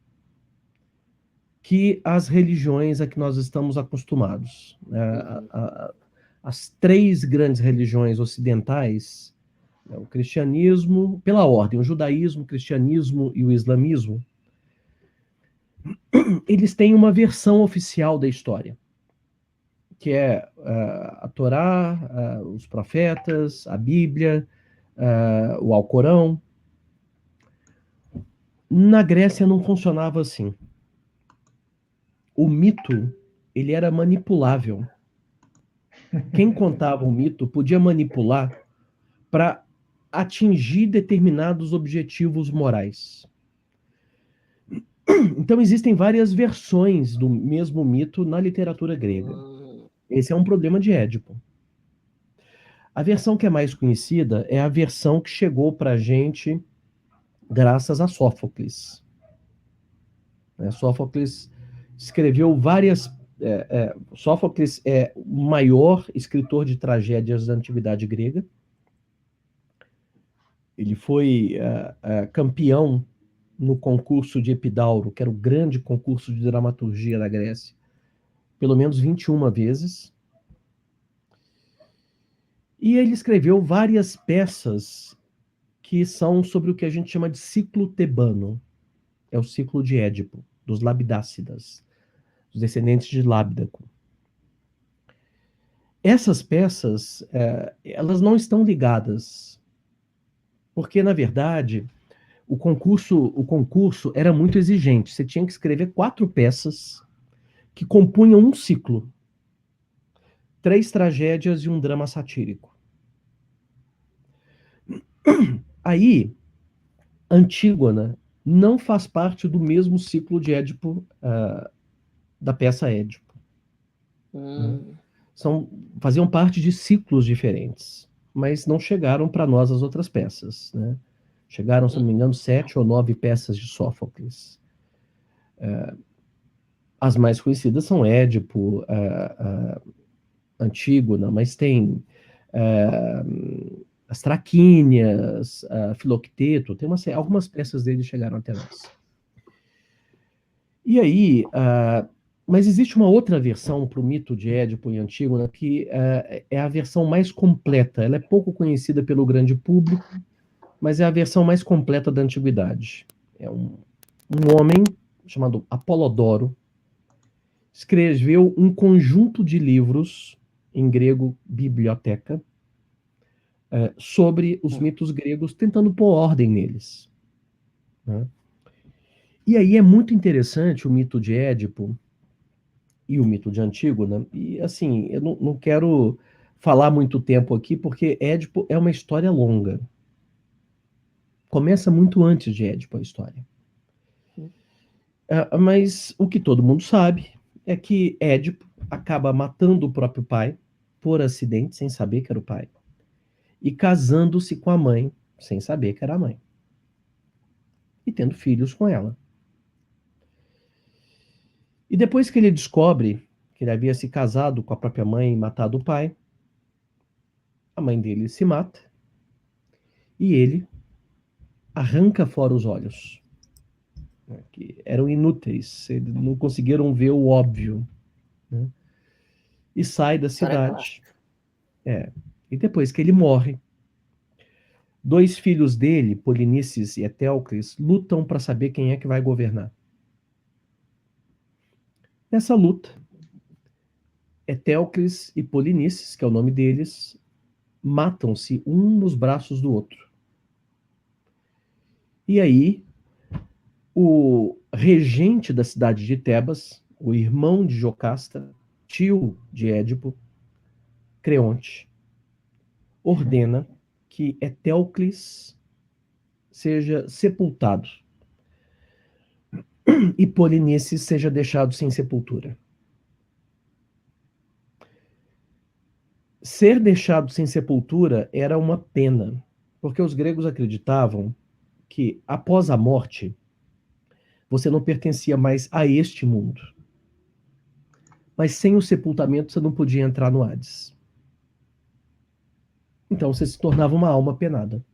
Speaker 4: que as religiões a que nós estamos acostumados. as 3 grandes religiões ocidentais, né, o cristianismo, pela ordem, o judaísmo, o cristianismo e o islamismo, eles têm uma versão oficial da história, que é a Torá, os profetas, a Bíblia, o Alcorão. Na Grécia não funcionava assim. O mito, ele era manipulável. Quem contava o mito podia manipular para atingir determinados objetivos morais. Então existem várias versões do mesmo mito na literatura grega. Esse é um problema de Édipo. A versão que é mais conhecida é a versão que chegou para a gente graças a Sófocles. Sófocles escreveu várias... Sófocles é o maior escritor de tragédias da antiguidade grega. Ele foi campeão no concurso de Epidauro, que era o grande concurso de dramaturgia da Grécia, pelo menos 21 vezes. E ele escreveu várias peças que são sobre o que a gente chama de ciclo tebano. É o ciclo de Édipo, dos Labidácidas, os descendentes de Lábidaco. Essas peças, elas não estão ligadas, porque, na verdade, o concurso era muito exigente. Você tinha que escrever 4 peças que compunham um ciclo. 3 tragédias e um drama satírico. Aí, Antígona não faz parte do mesmo ciclo de Édipo, da peça Édipo. Faziam parte de ciclos diferentes, mas não chegaram para nós as outras peças, né? Chegaram, se não me engano, 7 ou 9 peças de Sófocles. As mais conhecidas são Édipo, Antígona, mas tem as Traquínias, Filocteto, tem algumas peças dele chegaram até nós. E aí, mas existe uma outra versão para o mito de Édipo e Antígona, que é a versão mais completa. Ela é pouco conhecida pelo grande público, mas é a versão mais completa da antiguidade. É um homem chamado Apolodoro, escreveu um conjunto de livros, em grego, biblioteca, sobre os mitos gregos, tentando pôr ordem neles. Né? E aí é muito interessante o mito de Édipo e o mito de Antígona. E assim, eu não quero falar muito tempo aqui, porque Édipo é uma história longa. Começa muito antes de Édipo a história. Mas o que todo mundo sabe é que Édipo acaba matando o próprio pai por acidente, sem saber que era o pai, e casando-se com a mãe, sem saber que era a mãe, e tendo filhos com ela. E depois que ele descobre que ele havia se casado com a própria mãe e matado o pai, a mãe dele se mata e ele arranca fora os olhos, que eram inúteis, eles não conseguiram ver o óbvio, né? E sai da cidade. E depois que ele morre, 2 filhos dele, Polinices e Etéocles, lutam para saber quem é que vai governar. Nessa luta, Etéocles e Polinices, que é o nome deles, matam-se um nos braços do outro. E aí, o regente da cidade de Tebas, o irmão de Jocasta, tio de Édipo, Creonte, ordena que Etéocles seja sepultado e Polinices seja deixado sem sepultura. Ser deixado sem sepultura era uma pena, porque os gregos acreditavam que, após a morte, você não pertencia mais a este mundo. Mas sem o sepultamento você não podia entrar no Hades. Então você se tornava uma alma penada.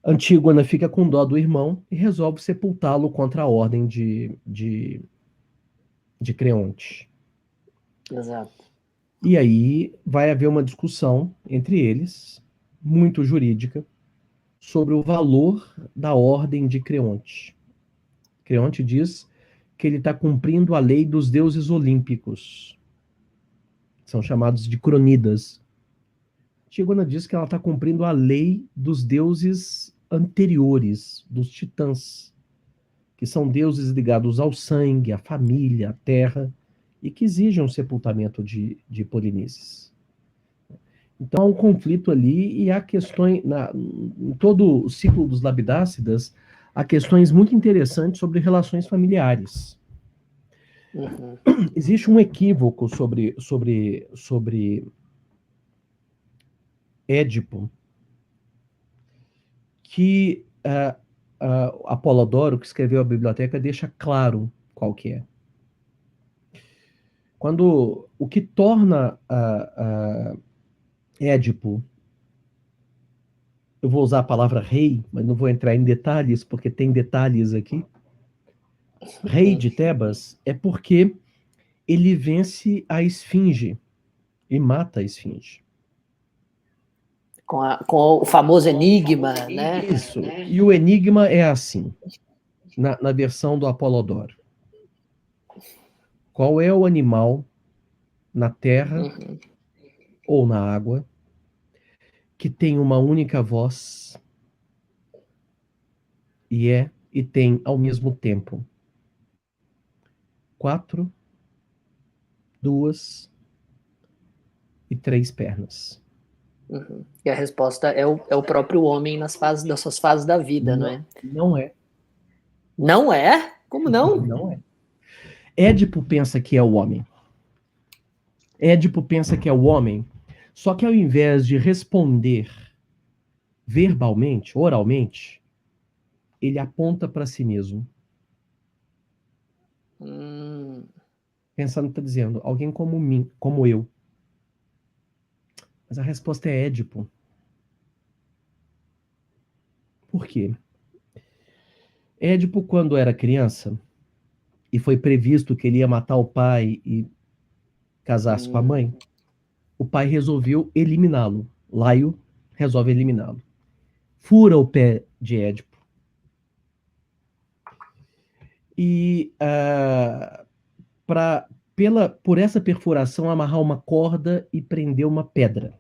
Speaker 4: Antígona fica com dó do irmão e resolve sepultá-lo contra a ordem de Creonte.
Speaker 2: Exato.
Speaker 4: E aí vai haver uma discussão entre eles, muito jurídica, sobre o valor da ordem de Creonte. Creonte diz que ele está cumprindo a lei dos deuses olímpicos. São chamados de cronidas. Antígona diz que ela está cumprindo a lei dos deuses anteriores, dos titãs, que são deuses ligados ao sangue, à família, à terra, e que exigem um sepultamento de Polinices. Então há um conflito ali e há questões, em todo o ciclo dos Labidácidas, há questões muito interessantes sobre relações familiares.
Speaker 2: Uhum.
Speaker 4: Existe um equívoco sobre Édipo que Apolodoro, que escreveu a biblioteca, deixa claro qual que é. Quando o que torna Édipo, eu vou usar a palavra rei, mas não vou entrar em detalhes, porque tem detalhes aqui. Rei de Tebas é porque ele vence a esfinge e mata a esfinge.
Speaker 2: Com o famoso enigma, né?
Speaker 4: Isso. E o enigma é assim, na versão do Apolodoro. Qual é o animal na terra ou na água que tem uma única voz e tem ao mesmo tempo 4, 2 e 3 pernas?
Speaker 2: Uhum. E a resposta é o próprio homem nas suas fases da vida, não é?
Speaker 4: Não é.
Speaker 2: Não é? Como não?
Speaker 4: Não é. Édipo pensa que é o homem. Édipo pensa que é o homem, só que ao invés de responder verbalmente, oralmente, ele aponta para si mesmo. Pensando, está dizendo, alguém como mim, como eu. Mas a resposta é Édipo. Por quê? Édipo, quando era criança, e foi previsto que ele ia matar o pai e casar-se com a mãe, o pai resolveu eliminá-lo. Laio resolve eliminá-lo. Fura o pé de Édipo. E por essa perfuração, amarrar uma corda e prender uma pedra.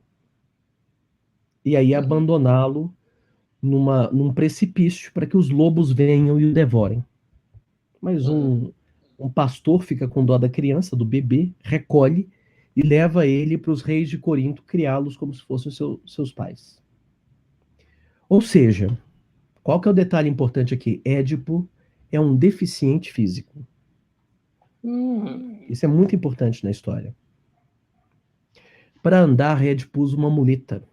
Speaker 4: E aí abandoná-lo num precipício para que os lobos venham e o devorem. Mas um pastor fica com dó da criança, do bebê, recolhe e leva ele para os reis de Corinto criá-los como se fossem seus pais. Ou seja, qual que é o detalhe importante aqui? Édipo é um deficiente físico. Isso é muito importante na história. Para andar, Édipo usa uma muleta.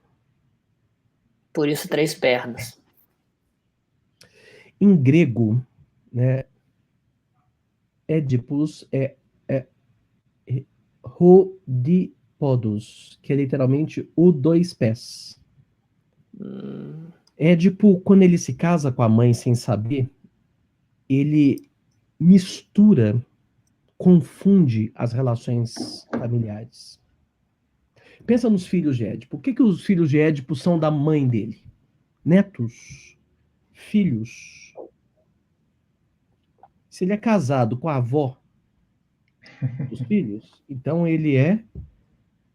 Speaker 2: Por isso 3 pernas.
Speaker 4: Em grego, né, Édipus é Rodipodos, que é literalmente o 2 pés. Édipo, quando ele se casa com a mãe sem saber, ele mistura, confunde as relações familiares. Pensa nos filhos de Édipo. O que os filhos de Édipo são da mãe dele? Netos? Filhos? Se ele é casado com a avó dos filhos, então ele é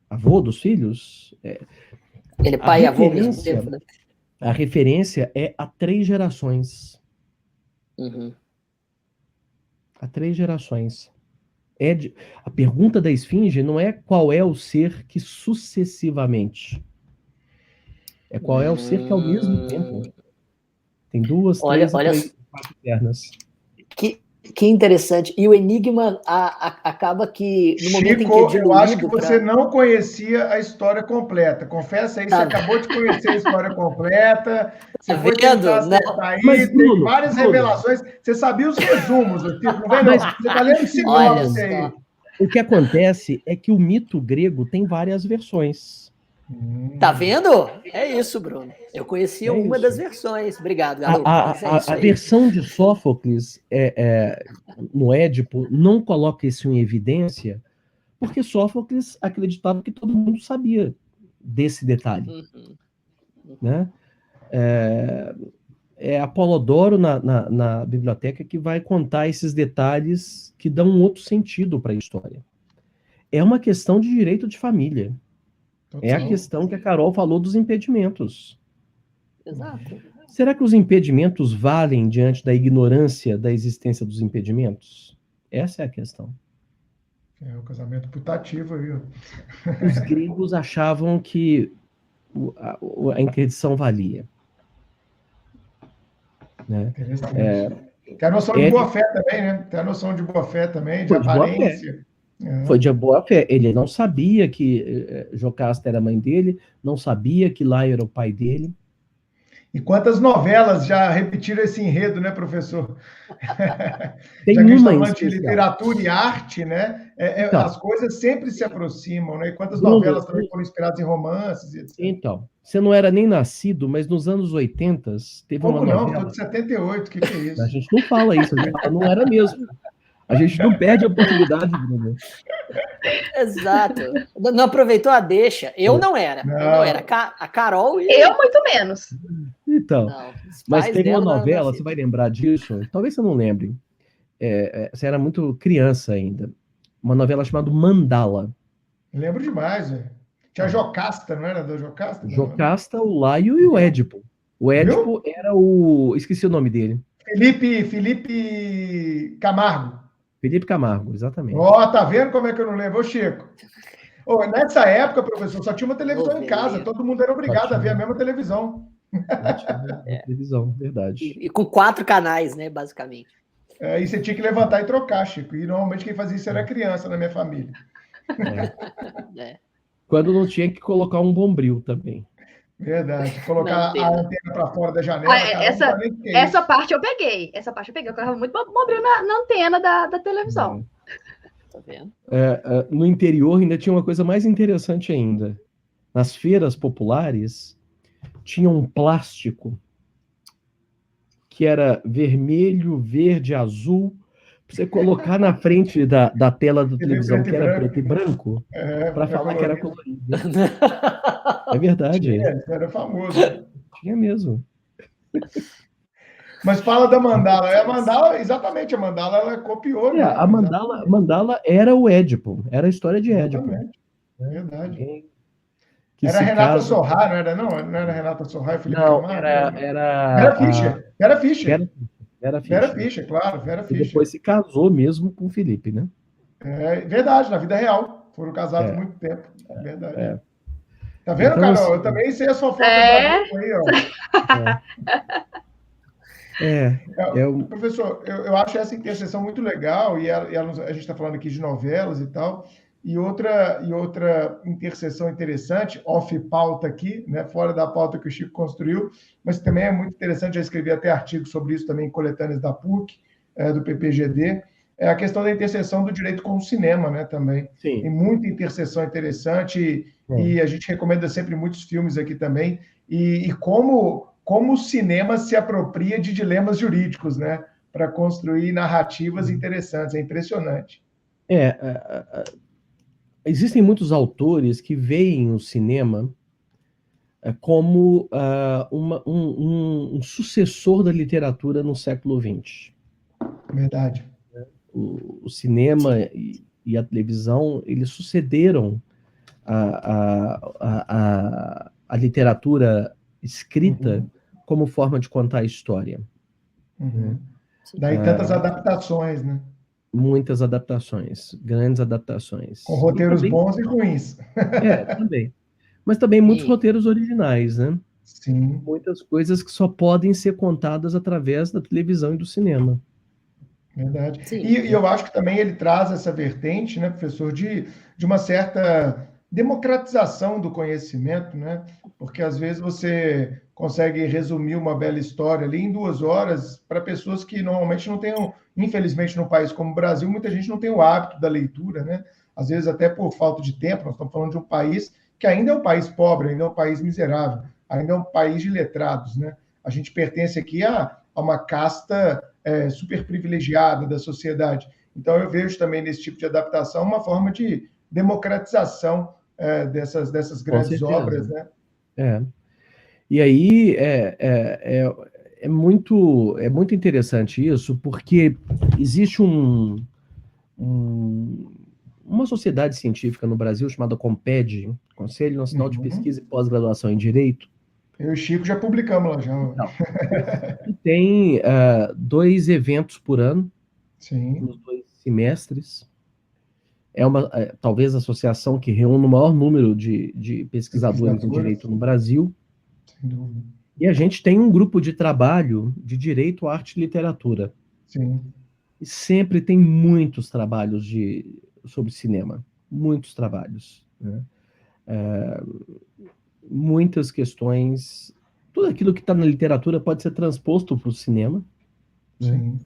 Speaker 4: avô dos filhos?
Speaker 2: Ele é pai e avô mesmo tempo, né?
Speaker 4: A referência é a 3 gerações. Há 3 gerações. A pergunta da esfinge não é qual é o ser que sucessivamente. É qual é o ser que ao mesmo tempo tem 2, 3 e 4 pernas.
Speaker 2: Que interessante. E o enigma acaba que no momento em que é diluído...
Speaker 1: eu acho que você não conhecia a história completa. Confessa aí, você acabou de conhecer a história completa. Você foi tentar acertar aí, tem várias revelações. Você sabia os resumos, tipo, não vem não. Você está lendo sinopse aí.
Speaker 4: O que acontece é que o mito grego tem várias versões.
Speaker 2: Tá vendo? É isso, Bruno. Eu conhecia uma das versões. Obrigado, garoto.
Speaker 4: A versão de Sófocles no Édipo não coloca isso em evidência, porque Sófocles acreditava que todo mundo sabia desse detalhe. Né? É Apolodoro na biblioteca que vai contar esses detalhes que dão um outro sentido para a história. É uma questão de direito de família.
Speaker 1: Total.
Speaker 4: É a questão que a Carol falou dos impedimentos.
Speaker 2: Exato.
Speaker 4: Será que os impedimentos valem diante da ignorância da existência dos impedimentos? Essa é a questão.
Speaker 1: É o casamento putativo aí.
Speaker 4: Os gregos achavam que a interdição valia. Né?
Speaker 1: Tem a noção de boa-fé também, né? Tem a noção de boa-fé também, de aparência.
Speaker 4: Foi de boa-fé. Ele não sabia que Jocasta era a mãe dele, não sabia que Laio era o pai dele.
Speaker 1: E quantas novelas já repetiram esse enredo, né, professor?
Speaker 4: Tem
Speaker 1: já que a gente está
Speaker 4: uma
Speaker 1: falando de literatura e arte, né?
Speaker 4: Então,
Speaker 1: as coisas sempre se aproximam, né? E quantas novelas também foram inspiradas em romances, etc.
Speaker 4: Então, você não era nem nascido, mas nos anos 80 teve uma novela...
Speaker 1: Como não? Estou de 78, o que é isso?
Speaker 4: A gente não fala isso, a gente fala, não era mesmo. A gente não perde a oportunidade, Bruno.
Speaker 2: Exato. Não aproveitou a deixa. Eu não era. Eu não era. A Carol e...
Speaker 3: Eu muito menos.
Speaker 4: Então, mas teve uma novela, você vai lembrar disso? Talvez você não lembre. Você era muito criança ainda. Uma novela chamada Mandala.
Speaker 1: Lembro demais, velho. Tinha a Jocasta, não era da Jocasta?
Speaker 4: Jocasta, o Laio e o Édipo. O Édipo era o... Esqueci o nome dele.
Speaker 1: Felipe Camargo.
Speaker 4: Felipe Camargo, exatamente.
Speaker 1: Tá vendo como é que eu não lembro? Ô, Chico. Nessa época, professor, só tinha uma televisão em casa. Todo mundo era obrigado a ver a mesma televisão.
Speaker 4: Televisão, verdade.
Speaker 2: E com 4 canais, né, basicamente.
Speaker 1: E você tinha que levantar e trocar, Chico. E normalmente quem fazia isso era criança na minha família.
Speaker 4: Quando não tinha que colocar um bombril também.
Speaker 1: Verdade. Colocar a antena para fora da janela.
Speaker 3: Essa parte eu peguei. Eu colocava muito bombril na antena da televisão.
Speaker 2: Tá vendo?
Speaker 4: No interior ainda tinha uma coisa mais interessante ainda. Nas feiras populares tinha um plástico que era vermelho, verde, azul, para você colocar na frente da tela da televisão, que era preto e branco, para falar que era colorido. É verdade.
Speaker 1: Era famoso.
Speaker 4: Tinha mesmo.
Speaker 1: Mas fala da mandala. Exatamente, a mandala ela copiou. Né?
Speaker 4: A mandala era o Édipo, era a história de Édipo.
Speaker 1: Exatamente. Verdade.
Speaker 4: Que
Speaker 1: era Renata Sorrah, não era não? Não era Renata Sorrah e Felipe Camargo?
Speaker 4: Era
Speaker 1: Vera Fischer.
Speaker 4: Vera Fischer,
Speaker 1: claro, Vera Fischer.
Speaker 4: E depois se casou mesmo com o Felipe, né?
Speaker 1: Verdade, na vida real. Foram casados muito tempo. Verdade. Tá vendo,
Speaker 4: então,
Speaker 1: Carol?
Speaker 4: assim,
Speaker 1: eu também sei a sua foto aí, ó. Professor, eu acho essa interseção muito legal, e a gente está falando aqui de novelas e tal, e outra interseção interessante, off-pauta aqui, né, fora da pauta que o Chico construiu, mas também é muito interessante, já escrevi até artigo sobre isso também em coletâneas da PUC, do PPGD, é a questão da interseção do direito com o cinema, né, também.
Speaker 4: Sim.
Speaker 1: Tem muita interseção interessante, e a gente recomenda sempre muitos filmes aqui também, e como o cinema se apropria de dilemas jurídicos, né, para construir narrativas interessantes, é impressionante.
Speaker 4: Existem muitos autores que veem o cinema como um sucessor da literatura no século XX.
Speaker 1: Verdade.
Speaker 4: O cinema e a televisão, eles sucederam a literatura escrita como forma de contar a história.
Speaker 1: Daí tantas adaptações, né?
Speaker 4: Muitas adaptações, grandes adaptações.
Speaker 1: Com roteiros bons e ruins.
Speaker 4: Também. Mas também muitos roteiros originais, né?
Speaker 1: Sim.
Speaker 4: Muitas coisas que só podem ser contadas através da televisão e do cinema.
Speaker 1: Verdade. E eu acho que também ele traz essa vertente, né, professor, de uma certa democratização do conhecimento, né? Porque às vezes você consegue resumir uma bela história ali em 2 horas para pessoas que normalmente não tenham, infelizmente, num país como o Brasil, muita gente não tem o hábito da leitura, né? Às vezes até por falta de tempo. Nós estamos falando de um país que ainda é um país pobre, ainda é um país miserável, ainda é um país de letrados, né? A gente pertence aqui a uma casta super privilegiada da sociedade. Então eu vejo também nesse tipo de adaptação uma forma de democratização dessas grandes obras, né?
Speaker 4: E aí é muito interessante isso, porque existe uma sociedade científica no Brasil chamada COMPED, Conselho Nacional de Pesquisa e Pós-Graduação em Direito.
Speaker 1: Eu e o Chico já publicamos lá já.
Speaker 4: E tem 2 eventos por ano,
Speaker 1: Sim.
Speaker 4: nos 2 semestres. Talvez a associação que reúne o maior número de pesquisadores em direito no Brasil.
Speaker 1: Sem dúvida.
Speaker 4: E a gente tem um grupo de trabalho de direito, arte e literatura.
Speaker 1: Sim.
Speaker 4: E sempre tem muitos trabalhos sobre cinema. Muitos trabalhos. Né? Muitas questões. Tudo aquilo que está na literatura pode ser transposto para o cinema.
Speaker 1: Sim.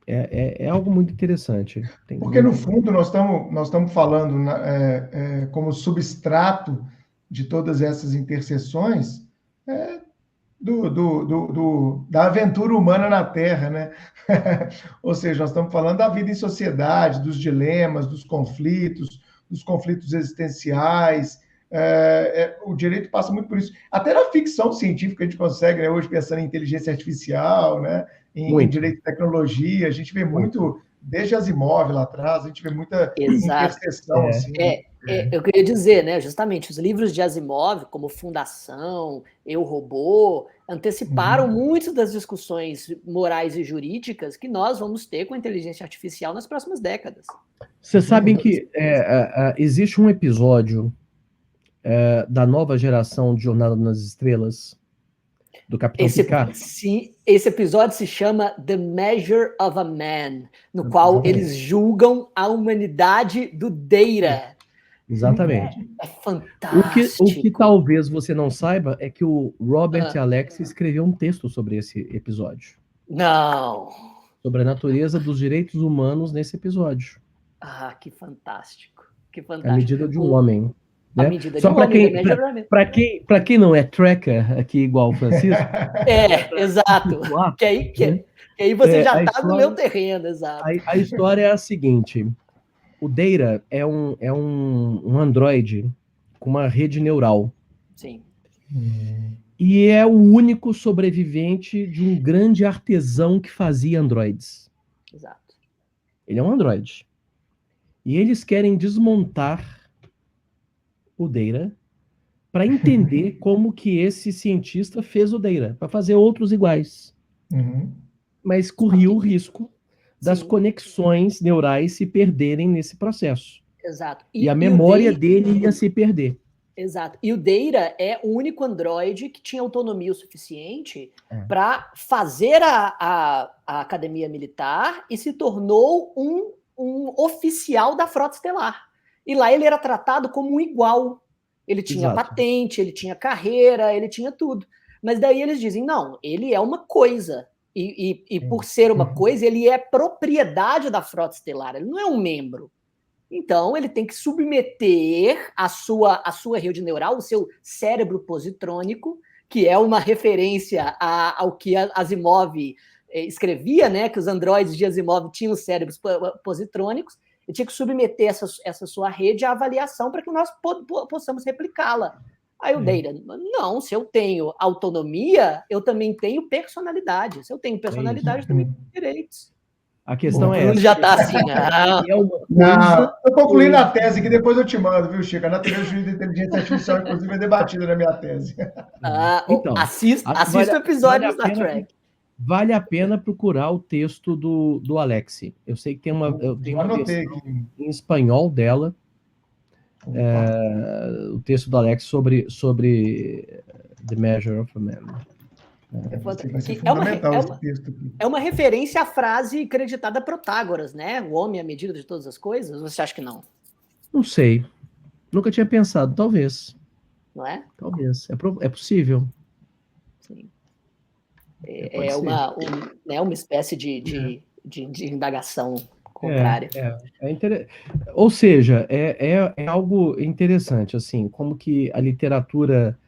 Speaker 4: É algo muito interessante.
Speaker 1: Porque, no fundo, nós estamos falando como substrato de todas essas interseções da aventura humana na Terra, né? Ou seja, nós estamos falando da vida em sociedade, dos dilemas, dos conflitos existenciais. O direito passa muito por isso. Até na ficção científica a gente consegue, né, hoje, pensando em inteligência artificial, né, em direito e tecnologia, a gente vê muito, desde Asimov lá atrás, a gente vê muita interseção. Assim,
Speaker 2: eu queria dizer, né, justamente, os livros de Asimov, como Fundação, Eu, Robô, anteciparam muitas das discussões morais e jurídicas que nós vamos ter com a inteligência artificial nas próximas décadas.
Speaker 4: Vocês sabem que existe um episódio da nova geração de Jornada nas Estrelas, do Capitão Picard?
Speaker 2: Sim, esse episódio se chama The Measure of a Man, no qual eles julgam a humanidade do Data.
Speaker 4: Exatamente.
Speaker 2: É fantástico.
Speaker 4: O que talvez você não saiba é que o Robert Alex escreveu um texto sobre esse episódio.
Speaker 2: Não.
Speaker 4: Sobre a natureza dos direitos humanos nesse episódio.
Speaker 2: Ah, que fantástico. Que
Speaker 4: A
Speaker 2: fantástico.
Speaker 4: medida de um homem. Né?
Speaker 2: A medida
Speaker 4: Só
Speaker 2: de um homem.
Speaker 4: Para quem não é tracker aqui igual o Francisco.
Speaker 2: Exato. Que aí você já está no meu terreno, exato.
Speaker 4: A história é a seguinte. O Data é um androide com uma rede neural.
Speaker 2: Sim.
Speaker 4: E é o único sobrevivente de um grande artesão que fazia androides.
Speaker 2: Exato.
Speaker 4: Ele é um androide. E eles querem desmontar o Data para entender como que esse cientista fez o Data, para fazer outros iguais. Mas corria o risco das conexões neurais se perderem nesse processo.
Speaker 2: Exato.
Speaker 4: E a memória dele ia se perder.
Speaker 2: Exato. E o Data é o único androide que tinha autonomia o suficiente para fazer a academia militar e se tornou um oficial da frota estelar. E lá ele era tratado como um igual. Ele tinha patente, ele tinha carreira, ele tinha tudo. Mas daí eles dizem, não, ele é uma coisa. E por ser uma coisa, ele é propriedade da frota estelar, ele não é um membro. Então, ele tem que submeter a sua rede neural, o seu cérebro positrônico, que é uma referência ao que Asimov escrevia, né, que os androides de Asimov tinham cérebros positrônicos, e tinha que submeter essa sua rede à avaliação para que nós possamos replicá-la. Aí o Data, não, se eu tenho autonomia, eu também tenho personalidade. Se eu tenho personalidade, eu também tenho direitos.
Speaker 4: A questão é essa.
Speaker 2: Já está assim,
Speaker 1: não. Estou concluindo a tese que depois eu te mando, viu, Chico? A natureza jurídica da inteligência artificial, inclusive, é debatida na minha tese.
Speaker 2: Então, assista o episódio do Star Trek.
Speaker 4: Vale a pena procurar o texto do Alex. Eu sei que tem uma versão em espanhol dela. O texto do Alex sobre The Measure of a Man.
Speaker 2: É uma referência à frase creditada a Protágoras, né? O homem é a medida de todas as coisas. Você acha que não?
Speaker 4: Não sei. Nunca tinha pensado. Talvez.
Speaker 2: Não é?
Speaker 4: Talvez. É possível.
Speaker 2: Sim. É uma espécie de indagação contrária.
Speaker 4: Ou seja, é algo interessante, assim, como que a literatura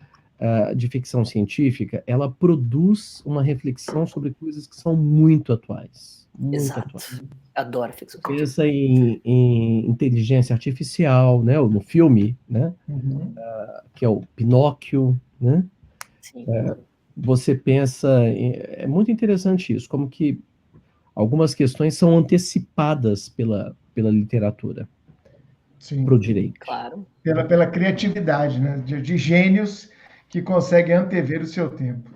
Speaker 4: de ficção científica, ela produz uma reflexão sobre coisas que são muito atuais. Muito atuais.
Speaker 2: Adoro ficção científica.
Speaker 4: Pensa em inteligência artificial, né? No filme, né? Que é o Pinóquio, né?
Speaker 2: Sim.
Speaker 4: Você pensa... É muito interessante isso, como que algumas questões são antecipadas pela literatura para o direito.
Speaker 2: Claro.
Speaker 1: Pela criatividade, né? De gênios que conseguem antever o seu tempo.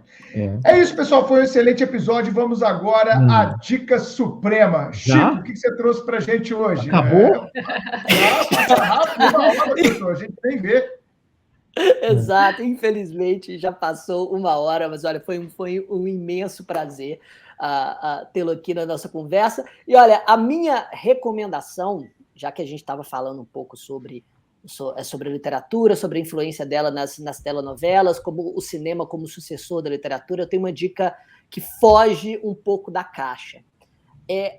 Speaker 1: É isso, pessoal. Foi um excelente episódio. Vamos agora à dica suprema.
Speaker 4: Já?
Speaker 1: Chico, o que você trouxe para a gente hoje?
Speaker 4: Acabou?
Speaker 1: Rápido, uma hora, professor. A gente nem vê.
Speaker 2: Exato. Infelizmente, já passou uma hora, mas olha, foi um imenso prazer tê-lo aqui na nossa conversa. E olha, a minha recomendação, já que a gente estava falando um pouco sobre literatura, sobre a influência dela nas telenovelas, como o cinema como sucessor da literatura, eu tenho uma dica que foge um pouco da caixa.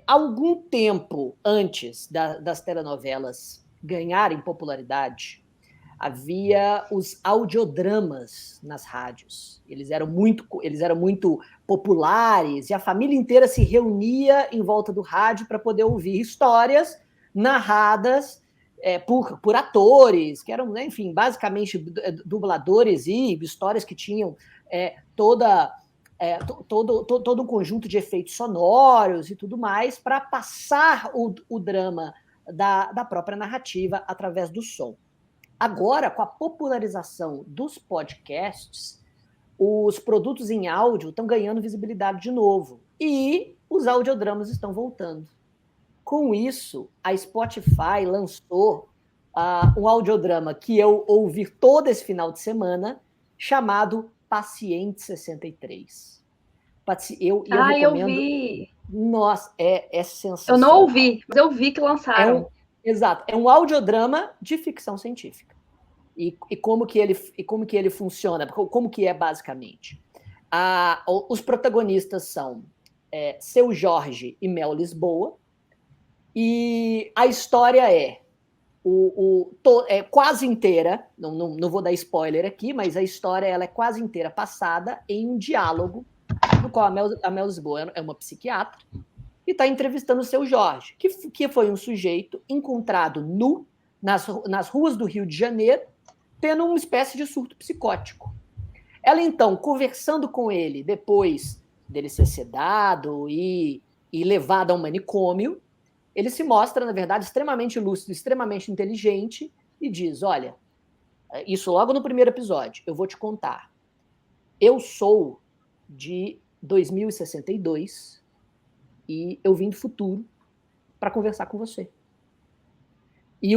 Speaker 2: Algum tempo antes das telenovelas ganharem popularidade, havia os audiodramas nas rádios. Eles eram muito populares e a família inteira se reunia em volta do rádio para poder ouvir histórias narradas por atores, que eram, né, enfim, basicamente dubladores, e histórias que tinham todo um conjunto de efeitos sonoros e tudo mais, para passar o drama da própria narrativa através do som. Agora, com a popularização dos podcasts, os produtos em áudio estão ganhando visibilidade de novo e os audiodramas estão voltando. Com isso, a Spotify lançou um audiodrama que eu ouvi todo esse final de semana, chamado Paciente 63. Eu recomendo...
Speaker 3: eu vi!
Speaker 2: Nossa, é sensacional.
Speaker 3: Eu não ouvi, mas eu vi que lançaram.
Speaker 2: Exato, é um audiodrama de ficção científica. E como que ele funciona, como que é basicamente. Os protagonistas são Seu Jorge e Mel Lisboa, e a história é quase inteira, não vou dar spoiler aqui, mas a história ela é quase inteira passada em um diálogo, no qual a Mel Lisboa é uma psiquiatra, e está entrevistando o Seu Jorge, que foi um sujeito encontrado nu nas ruas do Rio de Janeiro, tendo uma espécie de surto psicótico. Ela, então, conversando com ele, depois dele ser sedado e levado a um manicômio, ele se mostra, na verdade, extremamente lúcido, extremamente inteligente, e diz, olha, isso logo no primeiro episódio, eu vou te contar. Eu sou de 2062 e eu vim do futuro para conversar com você. E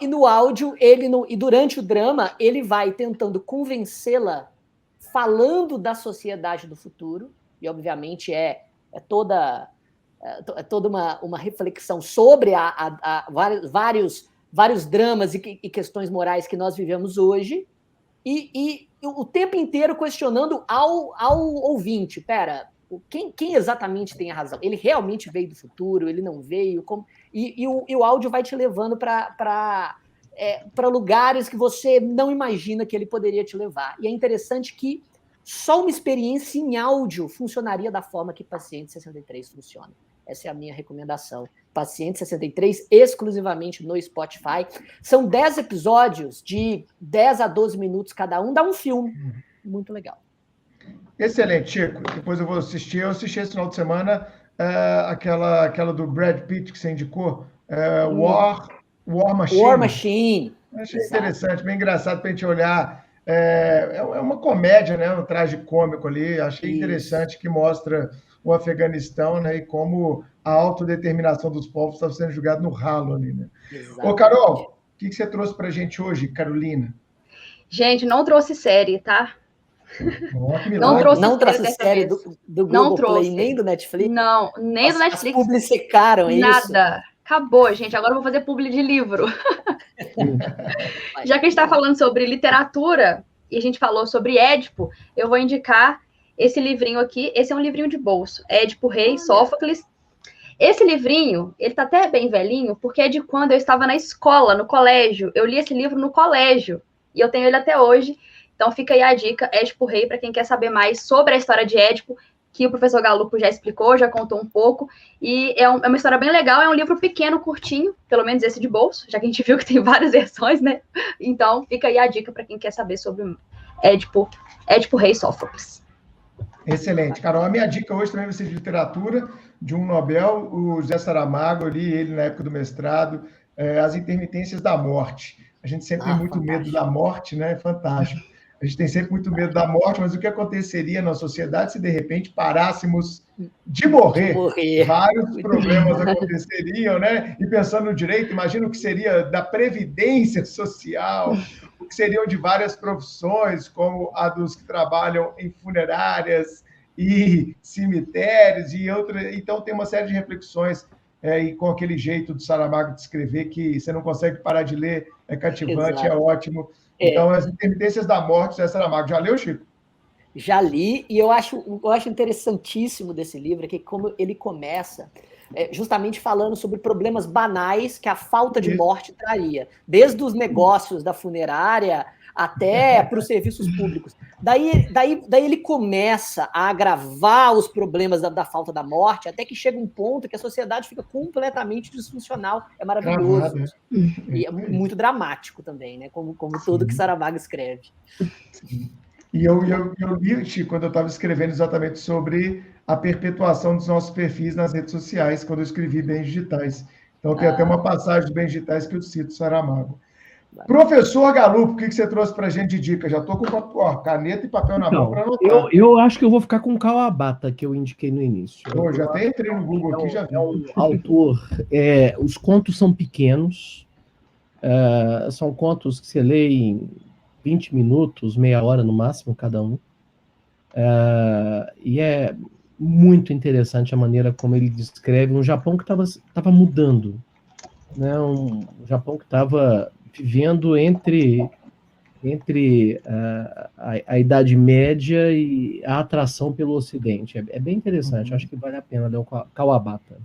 Speaker 2: no áudio, e durante o drama, ele vai tentando convencê-la, falando da sociedade do futuro, e obviamente é toda uma reflexão sobre vários dramas e questões morais que nós vivemos hoje, e o tempo inteiro questionando ao ouvinte, pera, quem exatamente tem a razão? Ele realmente veio do futuro? Ele não veio? E o áudio vai te levando para lugares que você não imagina que ele poderia te levar. E é interessante que só uma experiência em áudio funcionaria da forma que Paciente 63 funciona. Essa é a minha recomendação. Paciente 63, exclusivamente no Spotify. São 10 episódios de 10 a 12 minutos cada um, dá um filme. Muito legal.
Speaker 1: Excelente, Chico. Depois eu vou assistir. Eu assisti esse final de semana aquela do Brad Pitt que você indicou, War Machine.
Speaker 2: War Machine.
Speaker 1: Achei interessante, bem engraçado para a gente olhar. É uma comédia, né? Um tragicômico ali. Achei interessante, que mostra o Afeganistão, né? E como a autodeterminação dos povos estava sendo jogada no ralo ali, né? Ô, Carol, o que você trouxe para a gente hoje, Carolina?
Speaker 3: Gente, não trouxe série, tá?
Speaker 2: Não trouxe série do Google Play, nem do Netflix?
Speaker 3: Não, nem do Netflix.
Speaker 2: As publi secaram, é isso?
Speaker 3: Nada. Acabou, gente. Agora eu vou fazer publi de livro. Já que a gente está falando sobre literatura e a gente falou sobre Édipo, eu vou indicar esse livrinho aqui. Esse é um livrinho de bolso. Édipo, Rei, Sófocles. Esse livrinho, ele tá até bem velhinho, porque é de quando eu estava na escola, no colégio. Eu li esse livro no colégio. E eu tenho ele até hoje. Então fica aí a dica, Édipo Rei, para quem quer saber mais sobre a história de Édipo, que o professor Galupo já explicou, já contou um pouco, e é uma história bem legal, é um livro pequeno, curtinho, pelo menos esse de bolso, já que a gente viu que tem várias versões, né? Então fica aí a dica para quem quer saber sobre Édipo Rei e Sófocles.
Speaker 1: Excelente, Carol. A minha dica hoje também vai ser de literatura, de um Nobel, o José Saramago, eu li ele na época do mestrado, As Intermitências da Morte. A gente sempre tem muito medo da morte, né? Fantástico. A gente tem sempre muito medo da morte, mas o que aconteceria na sociedade se, de repente, parássemos de morrer? Vários problemas aconteceriam, né? E pensando no direito, imagina o que seria da previdência social, o que seriam de várias profissões, como a dos que trabalham em funerárias e cemitérios e outras. Então, tem uma série de reflexões, e com aquele jeito do Saramago de escrever que você não consegue parar de ler, é cativante, é ótimo. Então, As Intermitências da Morte, José Saramago. Já leu, Chico?
Speaker 2: Já li, e eu acho interessantíssimo desse livro, que como ele começa justamente falando sobre problemas banais que a falta de morte traria, desde os negócios da funerária até para os serviços públicos. Daí ele começa a agravar os problemas da falta da morte, até que chega um ponto que a sociedade fica completamente disfuncional. É maravilhoso. E é muito dramático também, né? Como tudo que Saramago escreve.
Speaker 1: Sim. E eu li, Chico, quando eu estava escrevendo exatamente sobre a perpetuação dos nossos perfis nas redes sociais, quando eu escrevi Bens Digitais. Então, tem até uma passagem de Bens Digitais que eu cito Saramago. Professor Galupo, o que você trouxe para a gente de dica? Já estou com caneta e papel na mão para anotar.
Speaker 4: Eu acho que eu vou ficar com o Kawabata, que eu indiquei no início.
Speaker 1: Já até entrei no Google aqui, já vi.
Speaker 4: Autor, os contos são pequenos, são contos que você lê em 20 minutos, meia hora no máximo, cada um. E é muito interessante a maneira como ele descreve um Japão que estava mudando, né? Um Japão que estava vivendo entre a Idade Média e a atração pelo Ocidente. É bem interessante, acho que vale a pena ler o Kawabata.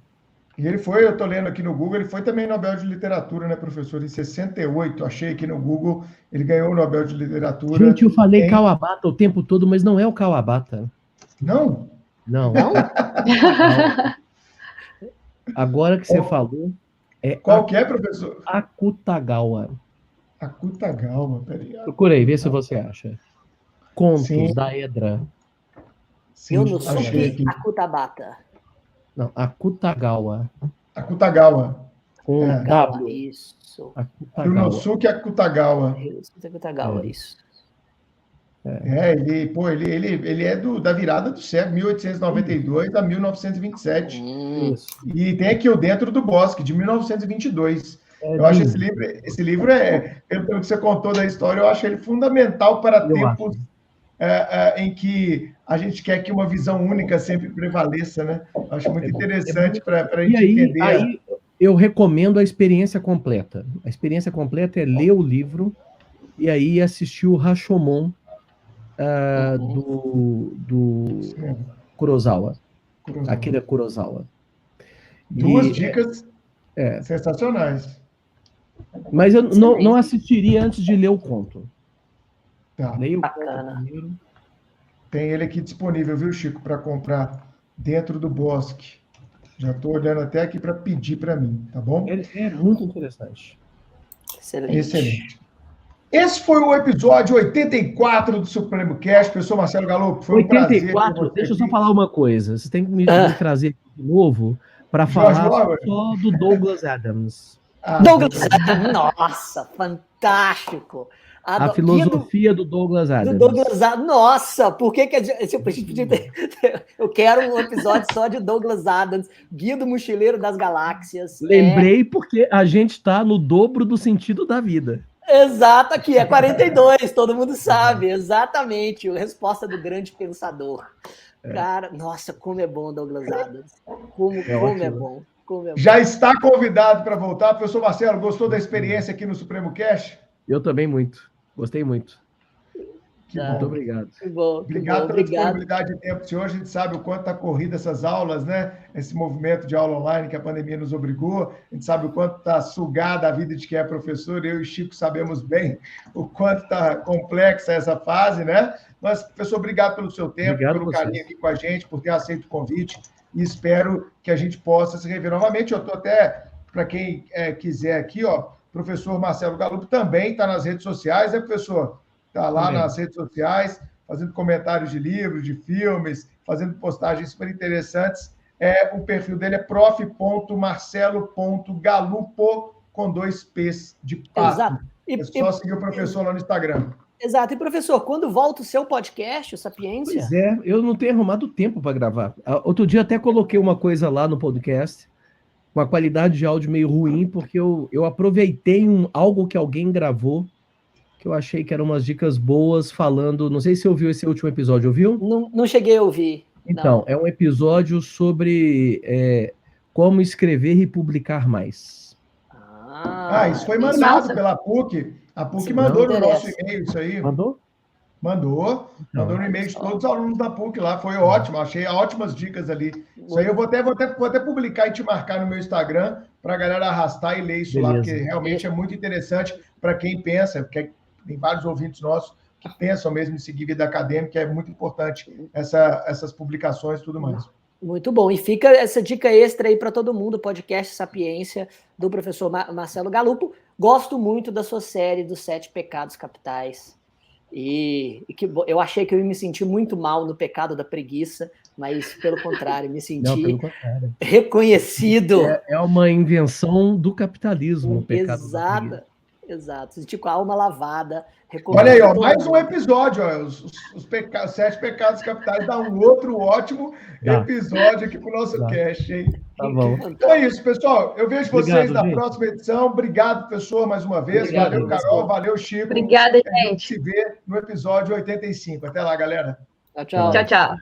Speaker 1: E ele foi, eu estou lendo aqui no Google, ele foi também Nobel de Literatura, né, professor? Em 68, achei aqui no Google, ele ganhou o Nobel de Literatura.
Speaker 4: Gente, eu falei Kawabata o tempo todo, mas não é o Kawabata.
Speaker 1: Não?
Speaker 2: Não?
Speaker 4: Agora que você falou...
Speaker 1: Qual que é, professor?
Speaker 4: Akutagawa.
Speaker 1: Akutagawa, peraí.
Speaker 4: Procurei, vê se você acha. Contos da Edra.
Speaker 2: Yonosuke Akutabata.
Speaker 4: Não, Akutagawa.
Speaker 1: Akutagawa.
Speaker 4: Com W.
Speaker 2: Isso.
Speaker 1: Yonosuke Akutagawa.
Speaker 2: Akutagawa, isso.
Speaker 1: Ele é da virada do século, 1892 a 1927.
Speaker 4: Isso.
Speaker 1: E tem aqui o Dentro do Bosque, de 1922. Eu acho esse livro pelo que você contou da história, eu acho ele fundamental para tempos em que a gente quer que uma visão única sempre prevaleça, né? Eu acho muito interessante para a gente entender.
Speaker 4: Aí eu recomendo a experiência completa. A experiência completa é ler o livro e aí assistir o Rashomon do Kurosawa. Akira Kurosawa.
Speaker 1: Duas dicas sensacionais.
Speaker 4: Mas eu não assistiria antes de ler o conto.
Speaker 1: Tá.
Speaker 4: Leia o conto primeiro.
Speaker 1: Tem ele aqui disponível, viu, Chico, para comprar Dentro do Bosque. Já estou olhando até aqui para pedir para mim, tá bom?
Speaker 4: É muito interessante.
Speaker 1: Excelente. Esse foi o episódio 84 do Supremo Cast. Professor Marcelo Galupo, foi
Speaker 4: 84, um prazer. Deixa eu só falar uma coisa. Você tem que me trazer de novo para falar só do Douglas Adams.
Speaker 2: Douglas Adams, nossa, fantástico.
Speaker 4: A filosofia do Douglas Adams.
Speaker 2: Do Douglas Adams, nossa, por que a gente podia ter... Eu quero um episódio só de Douglas Adams, Guia do Mochileiro das Galáxias.
Speaker 4: Lembrei porque a gente está no dobro do sentido da vida.
Speaker 2: Exato, aqui, é 42, todo mundo sabe, exatamente, a resposta do grande pensador. Cara, nossa, como é bom Douglas Adams, como é bom.
Speaker 1: Já está convidado para voltar. Professor Marcelo, gostou da experiência aqui no Supremo Cast?
Speaker 4: Eu também muito. Gostei muito.
Speaker 1: Que bom.
Speaker 4: Muito obrigado.
Speaker 2: Que bom,
Speaker 1: Obrigado pela disponibilidade de tempo, senhor. A gente sabe o quanto está corrida essas aulas, né? Esse movimento de aula online que a pandemia nos obrigou. A gente sabe o quanto está sugada a vida de quem é professor. Eu e o Chico sabemos bem o quanto está complexa essa fase, né? Mas, professor, obrigado pelo seu tempo,
Speaker 4: Obrigado
Speaker 1: pelo carinho aqui com a gente, por ter aceito o convite. E espero que a gente possa se rever novamente. Eu estou até, para quem quiser aqui, ó, professor Marcelo Galupo também está nas redes sociais, né, professor? Está lá nas redes sociais, fazendo comentários de livros, de filmes, fazendo postagens super interessantes. O perfil dele é prof.marcelo.galupo, com 2 P's de pato.
Speaker 2: Exato.
Speaker 1: É só seguir o professor lá no Instagram.
Speaker 2: Exato. E, professor, quando volta o seu podcast, o Sapiência?
Speaker 4: Pois é, eu não tenho arrumado tempo para gravar. Outro dia até coloquei uma coisa lá no podcast, com a qualidade de áudio meio ruim, porque eu aproveitei algo que alguém gravou, que eu achei que eram umas dicas boas, falando... Não sei se você ouviu esse último episódio, ouviu?
Speaker 2: Não cheguei a ouvir.
Speaker 4: Então, é um episódio sobre como escrever e publicar mais.
Speaker 1: Isso foi mandado pela PUC. A PUC mandou no nosso e-mail isso aí.
Speaker 4: Mandou?
Speaker 1: Mandou no e-mail de todos os alunos da PUC lá. Foi ótimo, achei ótimas dicas ali. Isso aí eu vou até publicar e te marcar no meu Instagram para a galera arrastar e ler isso lá, porque realmente é muito interessante para quem pensa, porque tem vários ouvintes nossos que pensam mesmo em seguir vida acadêmica, é muito importante essas publicações e tudo mais.
Speaker 2: Muito bom. E fica essa dica extra aí para todo mundo, podcast Sapiência, do professor Marcelo Galupo. Gosto muito da sua série dos 7 Pecados Capitais. E que eu achei que eu ia me sentir muito mal no pecado da preguiça, mas, pelo contrário, me senti reconhecido.
Speaker 4: É uma invenção do capitalismo, o pecado da preguiça.
Speaker 2: Exato. Senti com a alma lavada.
Speaker 1: Olha aí, ó, mais um episódio. Ó, os 7 Pecados Capitais dá um outro ótimo episódio aqui para o nosso cast, hein?
Speaker 4: Tá bom.
Speaker 1: Então é isso, pessoal. Eu vejo vocês na próxima edição. Obrigado, professor, mais uma vez. Valeu, Carol. Valeu, Chico.
Speaker 3: Obrigada, gente.
Speaker 1: A gente se vê no episódio 85. Até lá, galera.
Speaker 2: Tchau, tchau.
Speaker 3: Tchau, tchau.